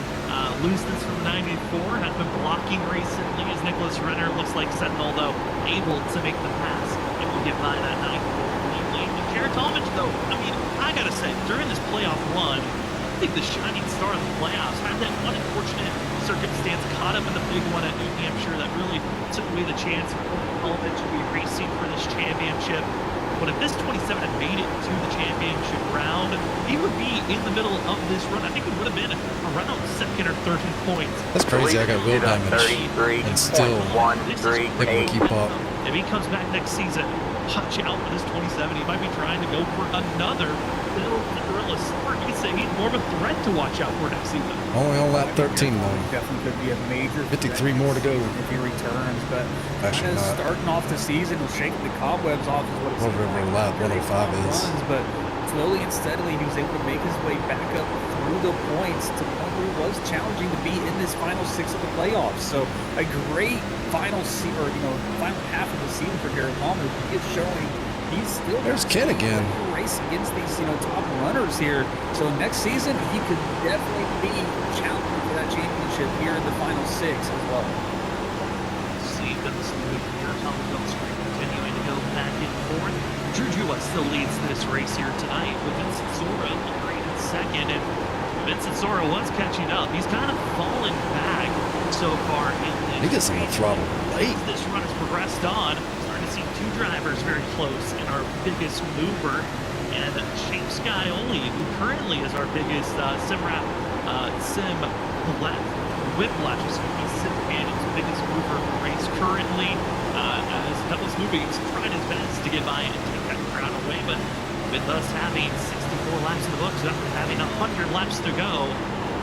looseness from 94. Have been blocking recently as Nicholas Renner looks like Sentinel, though, able to make the pass. And will get by that 94 lead. And Jared Talmadge, though, I mean, I gotta say, during this playoff run, I think the shining star of the playoffs had that one unfortunate circumstance caught him in the big one at New Hampshire that really took away the chance for Talmadge to be racing for this championship. But if this 27 had made it to the championship round, he would be in the middle of this run. I think it would have been around second or third in points. That's crazy. I got wheel damage and still they can keep up. If he comes back next season, watch out for this 27. He might be trying to go for another Bill Gorilla Sport. He's saying he's more of a threat to watch out for next season. Only on lap 13 though. Definitely could be a major 53 more to go if he returns, but actually not. Starting off the season and shaking the cobwebs off is what it's whatever lap 105 is. But slowly and steadily he was able to make his way back up through the points to the point where it was challenging to be in this final six of the playoffs. So a great final final half of the season for Garrett Palmer. He is showing he's still there's Ken again. Race against these top runners here. So next season he could definitely be challenging for that championship here in the final six as well. See this move here. Thomas on the screen continuing to go back and forth. Drew Jua still leads this race here tonight with Vincent Sora in second, and Vincent Sora was catching up. He's kind of fallen back so far in this. He gets on the throttle late. This run has progressed on. Starting to see two drivers very close in our biggest mover, and Shane Scioli, who currently is our biggest Whiplash is Sim Cannon's biggest mover in the race currently. As Douglas moving, he's trying his best to get by and take that crowd away, but with us having 64 laps in the books, after having 100 laps to go,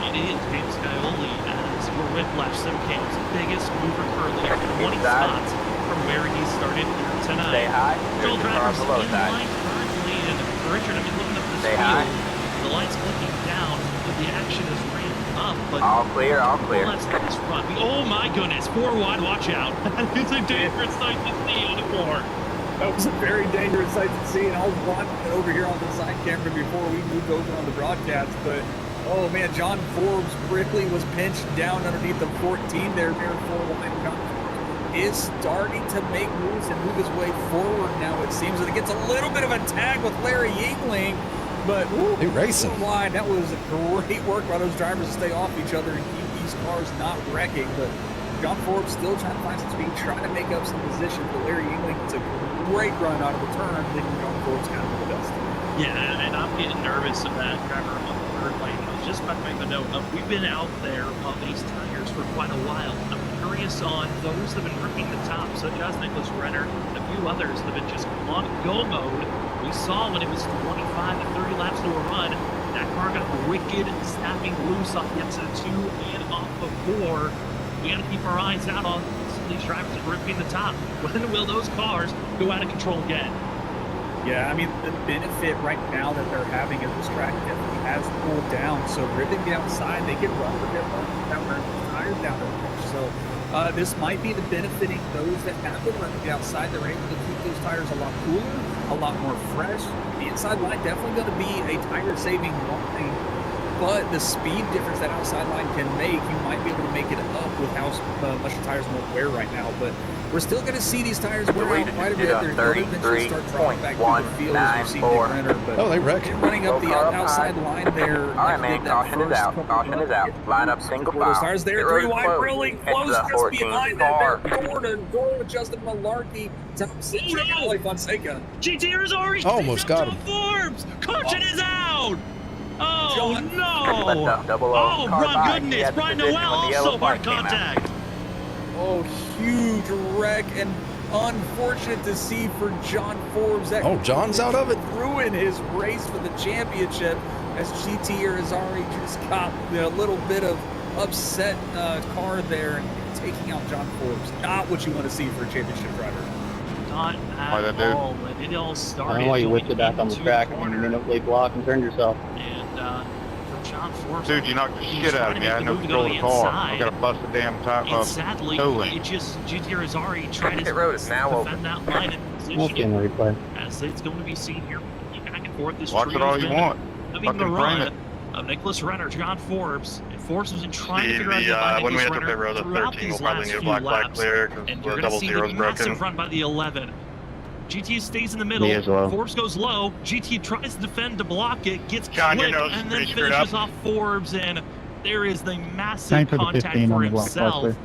it is James Scioli as your Whiplash Sim Cannon's biggest mover currently, 20 spots from where he started tonight. Stay high. Joel drivers in line currently, and Richard, I mean, looking up this field, the lights clicking down, but the action is ramped up. But all clear, all clear. Let's this run. Oh my goodness, 4 wide, watch out. It's a dangerous sight to see on the 4. That was a very dangerous sight to see, and I was watching it over here on the side camera before we moved over on the broadcast, but oh man, John Forbes Brickley was pinched down underneath the 14 there near 4-line. Is starting to make moves and move his way forward now, it seems, that it gets a little bit of a tag with Larry Yingling, but they racing. Line, that was great work by those drivers to stay off each other and keep these cars not wrecking, but John Forbes still trying to find some speed, trying to make up some position, but Larry Yingling gets a great run out of the turn, thinking John Forbes kind of the best. Yeah, and I'm getting nervous of that driver on the third lane. I was just about to make the note of, we've been out there on these tires for quite a while. I'm curious on those that have been ripping the top, such as Nicholas Renner, and a few others that have been just on go mode. We saw when it was 25 to 30 laps to a run, that car got wicked, snapping loose off the exit of 2 and off of 4. We got to keep our eyes out on some of these drivers that are ripping the top. When will those cars go out of control again? Yeah, I mean, the benefit right now that they're having is this track definitely has cooled down. So ripping the outside, they can run with their tires down there. So this might be the benefiting those that have been running the outside. They're able to keep those tires a lot cooler, a lot more fresh. The inside line definitely going to be a tire-saving line, but the speed difference that outside line can make, you might be able to make it up with how much the tires won't wear right now. But we're still going to see these tires wear out quite a bit. They're going to eventually start dropping back to the field as we see the Renner. But oh, they wreck it. Running up the outside line there. All right, man, caution is out. Caution is out. Line up single file. Those tires there, 3 wide, really close just behind that. They're door with Justin Malarkey. Top 6, Charlie Fonseca. GTR is already almost got him. Forbes. Caution is out. Oh, John. no! Oh, my goodness! Brian Noel also hard contact! Oh, huge wreck, and unfortunate to see for John Forbes. That John's out of it. Ruin his race for the championship. as GT Irizarry just got a little bit of upset car there and taking out John Forbes. Not what you want to see for a championship driver. Not at all. And it all started. I don't know why you whipped it back on the track and you minutely block and turned yourself. And for John Forbes, dude, you knocked the shit out of me. I had no control of the car. I got to bust the damn top and sadly, it just GT Irizarry tried to defend that line and position replay. as it's going to be seen here back and forth. This watch it all you want. Having the run of Nicholas Renner, John Forbes, and Forbes has been trying to figure out when we hit the Renner pit road at throughout 13, these we'll probably last need a few black flag laps. clear And because you're the going to double see zero's the broken. massive run by the 11. GT stays in the middle. Me as well. Forbes goes low. GT tries to defend to block it, gets John, your clipped, nose is and then pretty screwed finishes up. off Forbes, and there is the massive contact for himself.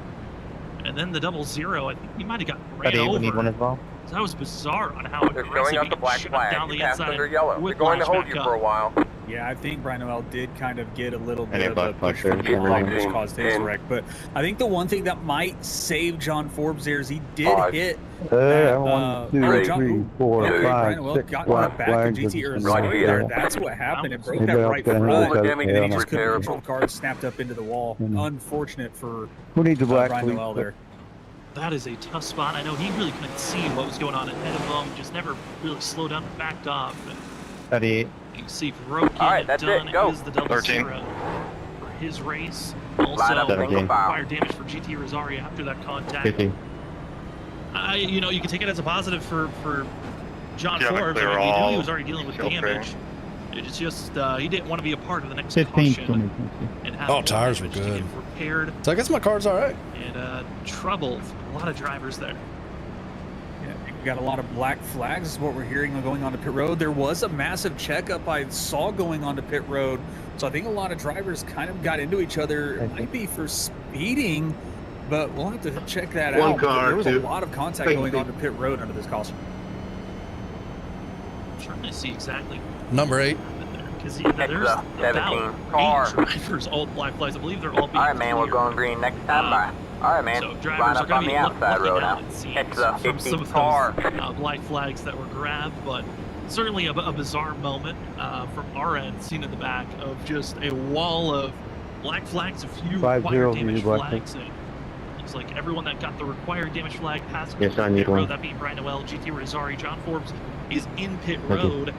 And then the double zero, I think he might have got ran over. Need one as well. That was bizarre on how They're aggressive showing up he the black shot flag. down the You passed inside. under yellow. They're going to hold you for a while. Yeah, I think Brian Noel did kind of get a little bit And of a push from the line, which caused his wreck. But I think the one thing that might save John Forbes there is he did hit. One, two, Brian three, four, Brian five, Noel six got on the back of flags. GT and Irizarry there. Yeah. That's what happened. It broke Anybody that else right got any front. other damage And he needs just couldn't repairable. control the car, snapped up into the wall. Mhm. Unfortunate for Who needs a black Brian Noel there. That is a tough spot. I know he really couldn't see what was going on ahead of him. Just never really slowed down and backed off. And 38. you can see Roke All right, that's done it. Go. is the double 13. zero for his race. Line Also, up, single file. required damage for GT Irizarry after that contact. 50. You know, you can take it as a positive for John Yeah, Forbes. they I were mean, we knew all he was already dealing with filtering. damage. It's just he didn't want to be a part of the next 15, caution and have Oh, tires were damage to good. get repaired So I guess my car's all right. and trouble for a lot of drivers there. Yeah, we got a lot of black flags is what we're hearing going on to pit road. There was a massive checkup I saw going on to pit road. So I think a lot of drivers kind of got into each other. It might be for speeding, but we'll have to check that One out. car, There was a two. lot of contact going on to pit road under this caution. I'm trying to see exactly Number 8. because Next there's up, 17 about car. 8 drivers, all black flags. I believe they're all being All right, man, we're cleared. going green next time by. All right, man. So Line drivers are up going on to the be outside road looking now. out, it seems, Catch the from some 15 of car. those black flags that were grabbed, but certainly a bizarre moment from our end, seen in the back of just a wall of black flags, a few 5-0 required damage black flags. And looks like everyone that got the required damage flag has to Yes, go I to need pit road. one. That being Brian Noel, GT Irizarry, John Forbes is in pit Thank you. road.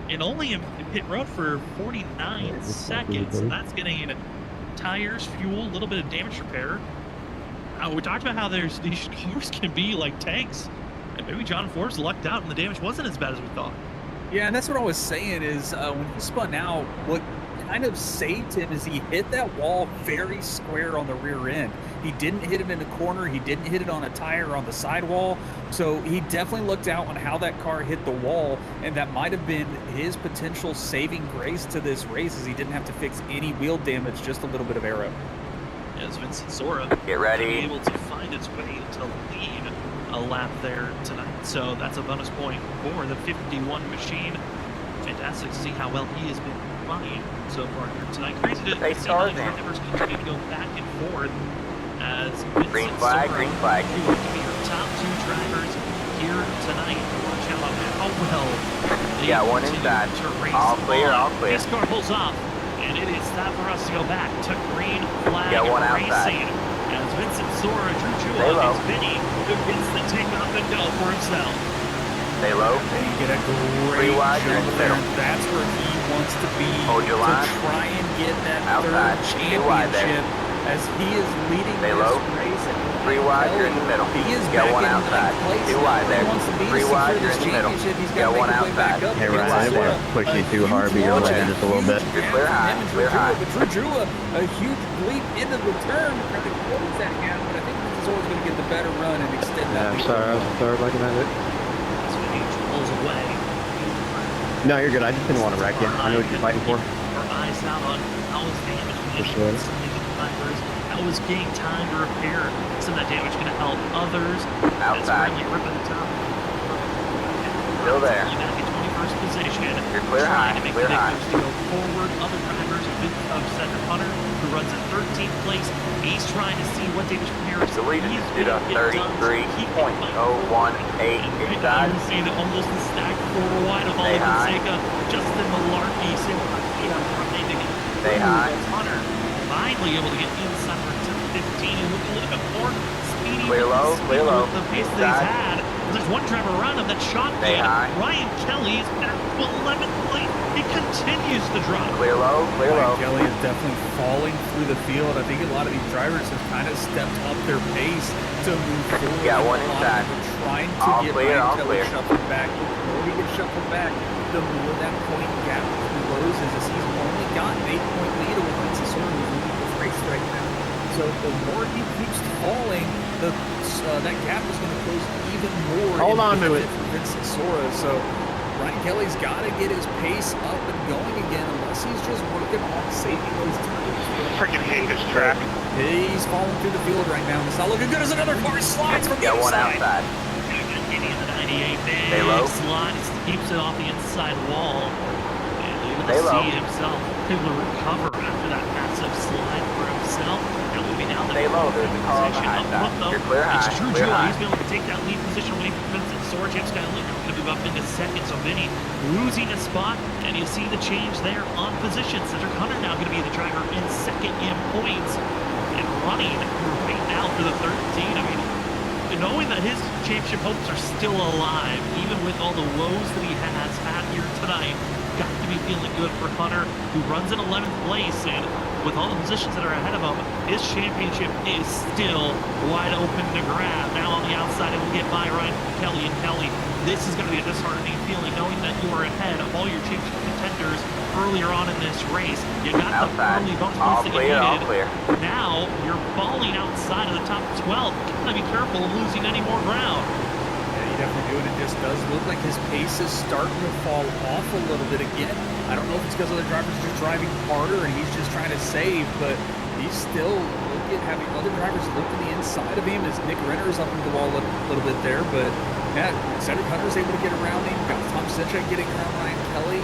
And only in pit road for 49 seconds. So that's getting tires, fuel, a little bit of damage repair. We talked about how these cars can be like tanks. And maybe John Forbes lucked out and the damage wasn't as bad as we thought. Yeah, and that's what I was saying is when he spun out, what kind of saved him is he hit that wall very square on the rear end. He didn't hit it in the corner. He didn't hit it on a tire on the sidewall. So he definitely looked out on how that car hit the wall, and that might have been his potential saving grace to this race, as he didn't have to fix any wheel damage, just a little bit of aero. As Vincent Sora Get ready. be able to find its way to lead a lap there tonight. So that's a bonus point for the 51 machine. Fantastic to see how well he has been running so far here tonight. Crazy to They see start how then. drivers continue to go back and forth as Vincent Green flag, Sora green flag. who look to be your top 2 drivers here tonight. Watch out on how well they Got one continue inside. to race All clear, on. all clear. This car pulls off, and it is time for us to go back to green flag Got one outside. racing. As Vincent Sora, Drew Stay low. Jewell is Vinny, who gets the takeoff and go for himself. Stay low. And you get a Three great wide, you're in jump the there. middle. That's where he wants to be Hold your line. to try and get that Outside. third Too wide there. championship as he is leading Stay this low. race. And Three wide, you're in the middle. He is Got back one in outside. ninth place. Too now. wide He there. wants to be Three secure wide, this you're in the middle. championship. He's Got got to one make his way back outside. up. Hey, against Ryan, I didn't Sora. want to push you A too hard, huge but you're launch, landing just a little bit. You're clear high, and clear high. But Drew Drew a huge leap into the turn. Trying to close that gap, but I think Zora's going to get the better run and extend that. I'm lead. sorry, I was third looking at it. So he pulls away. No, you're good. I just didn't want to wreck you. I know what you're fighting for. Our eyes out on how is damage For sure. some of the drivers. How is getting time to repair some of that damage going to help others? That's Outside. really ripping the top. Still there. You're back in 21st position. You're clear trying high, to make clear the high. victors to go forward. Other drivers of Cedric Hunter, who runs in 13th place. He's trying to see what Davis Ramirez The lead is due to 33.018 inside. You see that almost the stack 4 wide of all of Fonseca, Justin Malarkey, Stay high. Hunter finally able to get inside to 15 and look a little bit more speedy. Clear low, clear low. The pace that he's had. There's one driver around him that shot Stay high. Ryan Kelly's back to 11th place. He continues to drop. Clear low, clear low. Ryan Kelly is definitely falling through the field. I think a lot of these drivers have kind of stepped up their pace to move forward. Got one inside. Trying to get Ryan Kelly shuffled back. The more he gets shuffled back, the more that point gap closes. As he's only got an 8-point lead over Vince Sora, who's leading this race right now. So the more he keeps falling, that gap is going to close even more. Hold on to it. For Vince Sora. So Ryan Kelly's got to get his pace up and going again, unless he's just working on saving those times. Freaking hate this track. He's falling through the field right now. It's not looking good as another car slides from the Got one outside. outside. Stay low. Slides, keeps it off the inside wall. And able Stay to low. see himself able to recover after that massive slide for himself. Now moving down the Stay low, there's a car on the position high up side. front, though. You're clear high, It's Drew clear Jewell. high. He's been able to take that lead position away from Vincent Sora. James Skyler now going to move up into second. So Vinny losing a spot, and you see the change there on position. Cedric Hunter now going to be the driver in second in points and running right now for the 13. I mean, knowing that his championship hopes are still alive, even with all the woes that he has had here tonight, got to be feeling good for Hunter, who runs in 11th place, and with all the positions that are ahead of him, his championship is still wide open to grab. Now on the outside, it will get by Ryan Kelly, and Kelly, this is going to be a disheartening feeling, knowing that you are ahead of all your championship contenders earlier on in this race. You got Outside. the early bonus All points that clear, you all needed. clear. Now you're falling outside of the top 12. Gotta be careful of losing any more ground. Yeah, you definitely do it. It just does look like his pace is starting to fall off a little bit again. I don't know if it's because other drivers are just driving harder and he's just trying to save, but he's still having other drivers look to the inside of him as Nick Renner's up into the wall a little bit there. But yeah, Cedric Hunter's able to get around him. Got Tom Cedric getting around Ryan Kelly.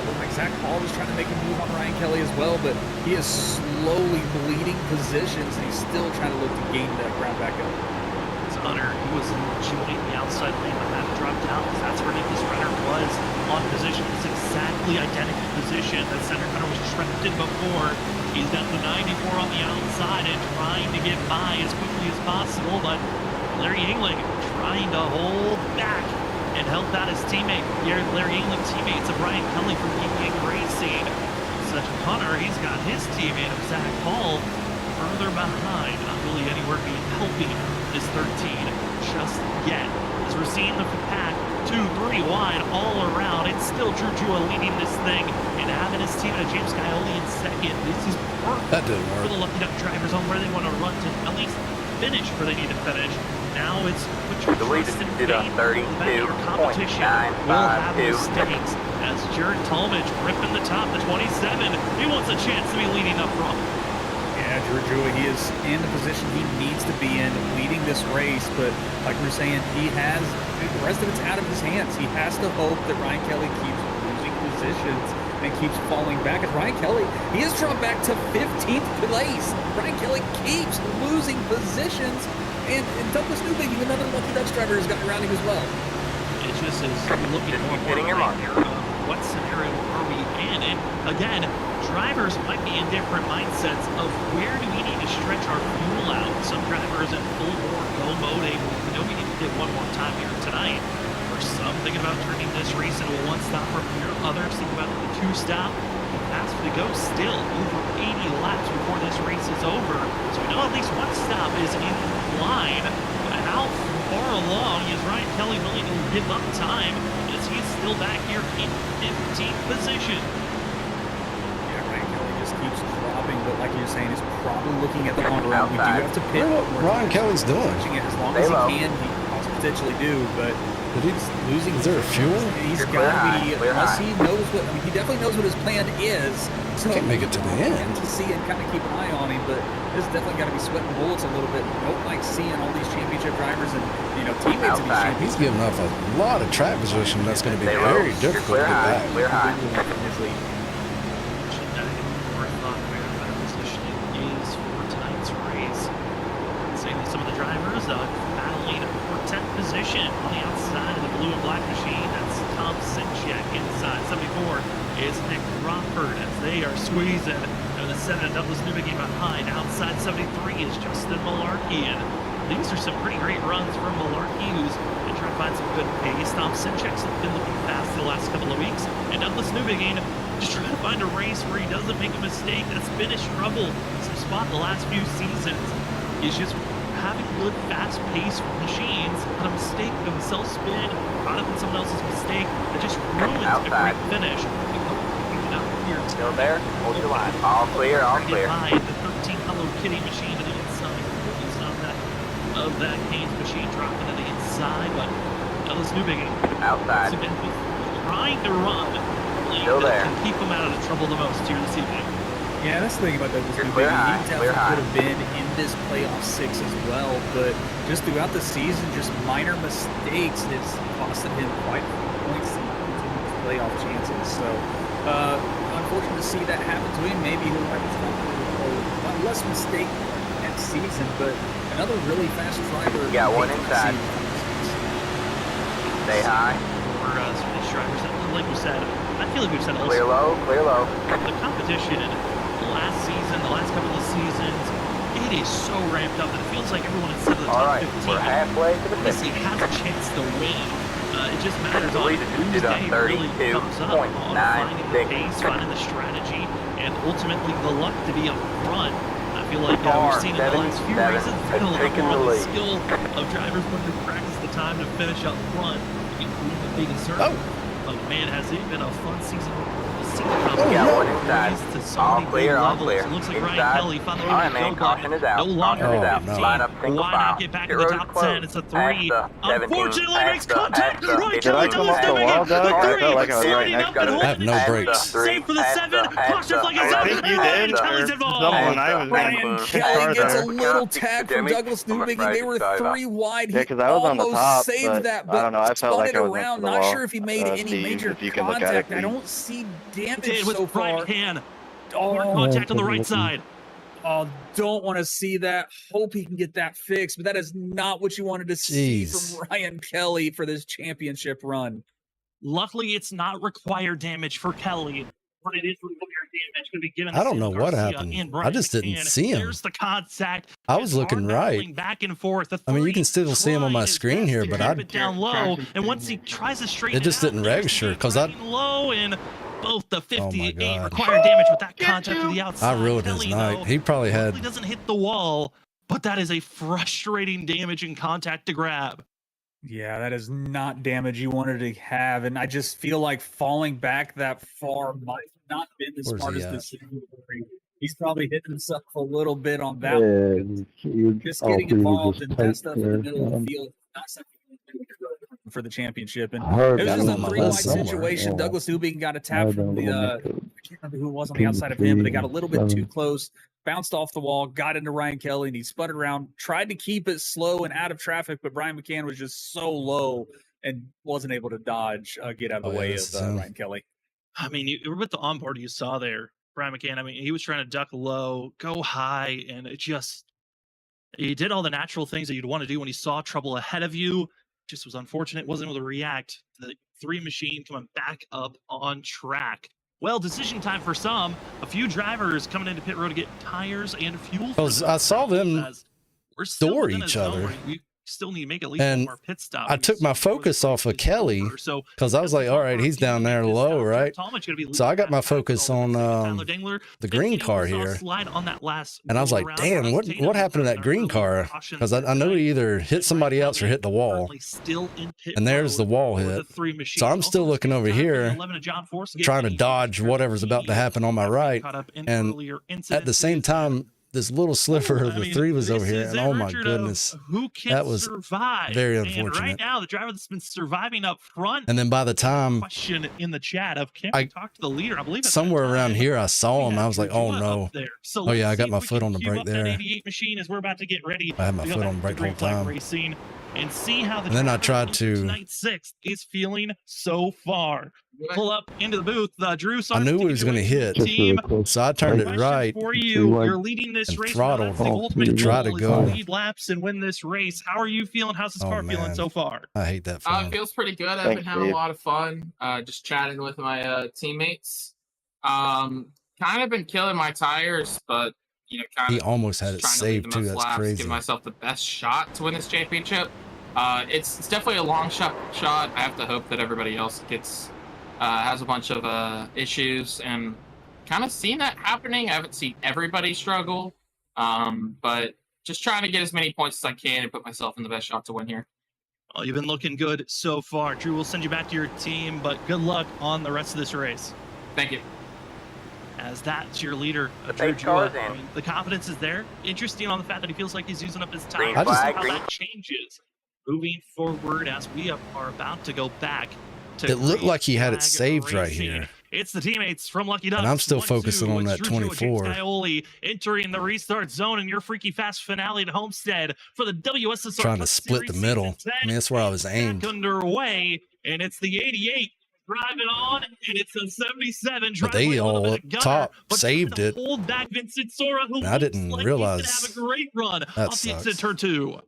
Looked like Zach Paul was trying to make a move on Ryan Kelly as well, but he is slowly bleeding positions and he's still trying to look to gain that ground back up. Hunter, he was enjoying the outside lane, but that dropped out because that's where Nicholas Renner was on position. It's exactly identical position that Cedric Hunter was trapped in before. He's down to 94 on the outside and trying to get by as quickly as possible, but Larry England trying to hold back and help out his teammate, Larry England, teammates of Ryan Kelly from King Racing. Cedric Hunter, he's got his teammate of Zach Paul further behind, not really anywhere being helping this 13 just yet. As we're seeing the pack 2-3 wide all around, it's still Drew Jewell leading this thing and having his teammate James Skyoli in second. This is perfect That didn't for work. the Lucky Duck drivers on where they want to run to at least finish where they need to finish. Now it's put your The lead trust is in due to faith that your competition will have 32.952. mistakes. As Jared Talmadge ripping the top, the 27, he wants a chance to be leading up front. Yeah, Drew Jewell, he is in the position he needs to be in, leading this race. But like we were saying, the rest of it's out of his hands. He has to hope that Ryan Kelly keeps losing positions and keeps falling back. And Ryan Kelly, he has dropped back to 15th place. Ryan Kelly keeps losing positions. And Douglas Newbig, another Lucky Dutch driver, has gotten around him as well. It just is looking Just more keep hitting your right mark. here. What scenario are we in? And again, drivers might be in different mindsets of where do we need to stretch our fuel out. Some drivers in full bore go mode, we know we need to get one more time here tonight. For some, thinking about turning this race into a one-stop from here. Others think about the two-stop. Faster to go still, over 80 laps before this race is over. So we know at least one stop is in line. But how far along is Ryan Kelly willing to give up time as he's still back here in 15th position? Yeah, Ryan Kelly just keeps dropping, but like you're saying, he's probably looking at the long run. We do Outside. have to pit. Look what Ryan Kelly's doing. Pushing it as long Stay as low. he can. He could potentially do, but Did he, losing. is there a fuel? He's You're got clear to be, high, clear unless high. he knows what, I mean, he definitely knows what his plan is. So Can't make it to the end. To see and kind of keep an eye on him, but this definitely got to be sweating bullets a little bit. Don't like seeing all these championship drivers and, teammates of these Outside. He's champions. giving up a lot of track position. That's going to be Stay low. very You're difficult to clear get high, back. clear high. North battling for 10th position on the outside of the blue and black machine. That's Tom Sinchek inside. 74 is Nick Crawford as they are squeezing. And the 7 and Douglas Newbegin behind. Outside 73 is Justin Malarkey. And these are some pretty great runs from Malarkey, who's been trying to find some good pace. Tom Sinchek's been looking fast the last couple of weeks. And Douglas Newbegin just trying to find a race where he doesn't make a mistake. That's been his trouble. Some spot the last few seasons. He's just having good, fast-paced machines on a mistake themselves spin, caught up in someone else's mistake, that just ruins a great finish. Still there? Hold your line. All clear, all clear. Behind the 13 Hello Kitty machine to the inside. Of that Canes machine dropping to the inside, but Douglas Newbegin outside trying to run. Still there. And keep him out of the trouble the most here this evening. Yeah, that's the thing about Douglas Newbegin. He definitely could have been in this playoff 6 as well, but just throughout the season, just minor mistakes has costed him quite a few points in his playoff chances. So, unfortunate to see that happen to him. Maybe he'll have a less mistake next season, but another really fast driver. You got one inside. Stay high. For Swedish drivers, like we said, I feel like we've said clear low, clear low. The competition last season, the last couple of seasons, it is so ramped up that it feels like everyone instead of the top 15 we're halfway to the honestly has a chance to win. It just matters on whose day really comes up on finding the pace, finding the strategy, and ultimately the luck to be up front. I feel like we've seen in the last few races, a lot more the skill of drivers when they practice the time to finish up front, including the big insertion. But man, has it been a fun season. Yeah, one inside. All clear, all clear. It looks like inside. Ryan Kelly found the Alright, man, caution is out. No longer caution is out. Line up single Why file. not get back in the top 10? It's a 3. Unfortunately, makes contact. Ryan Did I Kelly come does off the wall, Doug? I felt like I was right next to I have no brakes. Save for the 7. Caution flag is I up. think you Ryan did. Kelly's Or involved. someone I was Ryan Kelly gets a little tag from Douglas Newbegin. They were 3 wide. Yeah, because I was on the almost top, saved that, I don't know. I felt like I was next around. to the Not wall. sure if he made any major contact. I don't see damage so far. Right hand. Contact on the right side. Oh, don't want to see that. Hope he can get that fixed, but that is not what you wanted to see from Ryan Kelly for this championship run. Luckily, it's not required damage for Kelly, but it is required damage going to be given. I don't know what happened. I just didn't see him. There's the contact. I was looking right. Back and forth. I mean, you can still see him on my screen here, but I down low, and once he tries to straighten it just didn't register because I low and both the 58 required damage with that contact to the outside. I ruined his night. He probably had. He doesn't hit the wall, but that is a frustrating damage in contact to grab. Yeah, that is not damage you wanted to have, and I just feel like falling back that far might not been the smartest decision. He's probably hitting himself a little bit on that one. Just getting involved in that stuff in the middle of the field, not something for the championship. And it was just a 3-wide situation. Douglas Newbegin got a tap from the I can't remember who it was on the outside of him, but they got a little bit too close, bounced off the wall, got into Ryan Kelly, and he sputtered around, tried to keep it slow and out of traffic, but Brian McCann was just so low and wasn't able to dodge, get out of the way of Ryan Kelly. I mean, with the onboard you saw there, Brian McCann, I mean, he was trying to duck low, go high, and he did all the natural things that you'd want to do when he saw trouble ahead of you. Just was unfortunate, wasn't able to react to the 3 machine coming back up on track. Well, decision time for some. A few drivers coming into pit road to get tires and fuel. Because I saw them door each other. We still need to make at least one more pit stop. I took my focus off of Kelly because I was like, all right, he's down there low, right? So I got my focus on the green car here. And I was like, damn, what happened to that green car? Because I know he either hit somebody else or hit the wall. And there's the wall hit. So I'm still looking over here, trying to dodge whatever's about to happen on my right. And at the same time, this little sliver of the 3 was over here, and oh my goodness, that was very unfortunate. Right now, the driver that's been surviving up front. And then by the time question in the chat of can we talk to the leader? I believe somewhere around here I saw him. I was like, oh no. Oh yeah, I got my foot on the brake there. 88 machine as we're about to get ready. I had my foot on the brake the whole time. Racing and see how the and then I tried to. Tonight 6 is feeling so far. pull up into the booth. Drew, I knew he was going to hit, team. so I turned it right For you, you're leading this and race. throttled The ultimate to try to goal is go. lead laps and win this race. How are you feeling? How's this car feeling so far? I hate that It feeling. feels pretty good. I've been having a lot of fun. Just chatting with my teammates. Kind of been killing my tires, but He almost had it saved too. That's crazy. Give myself the best shot to win this championship. It's definitely a long shot. I have to hope that everybody else has a bunch of issues, and kind of seen that happening. I haven't seen everybody struggle, but just trying to get as many points as I can and put myself in the best shot to win here. Well, you've been looking good so far. Drew, we'll send you back to your team, but good luck on the rest of this race. Thank you. As that's your leader, Drew. I mean, the confidence is there. Interesting on the fact that he feels like he's using up his time. How that changes moving forward as we are about to go back to it looked like he had it saved right here. It's the teammates from Lucky Ducks. And I'm still focusing on that 24. Scioli entering the restart zone in your freaky fast finale to Homestead for the WSSR. Trying to split the middle. I mean, that's where I was aimed. Underway, and it's the 88 driving on, and it's a 77. But they all up top saved it. Hold back Vincent Sora, who I didn't realize have a great run that off the exit turn 2.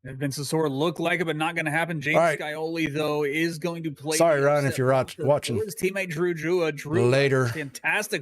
Vincent Sora looked like it, but not going to happen. James Scioli, though, is going to play. Sorry, Ryan, if you're watching. His teammate Drew. Later. Fantastic.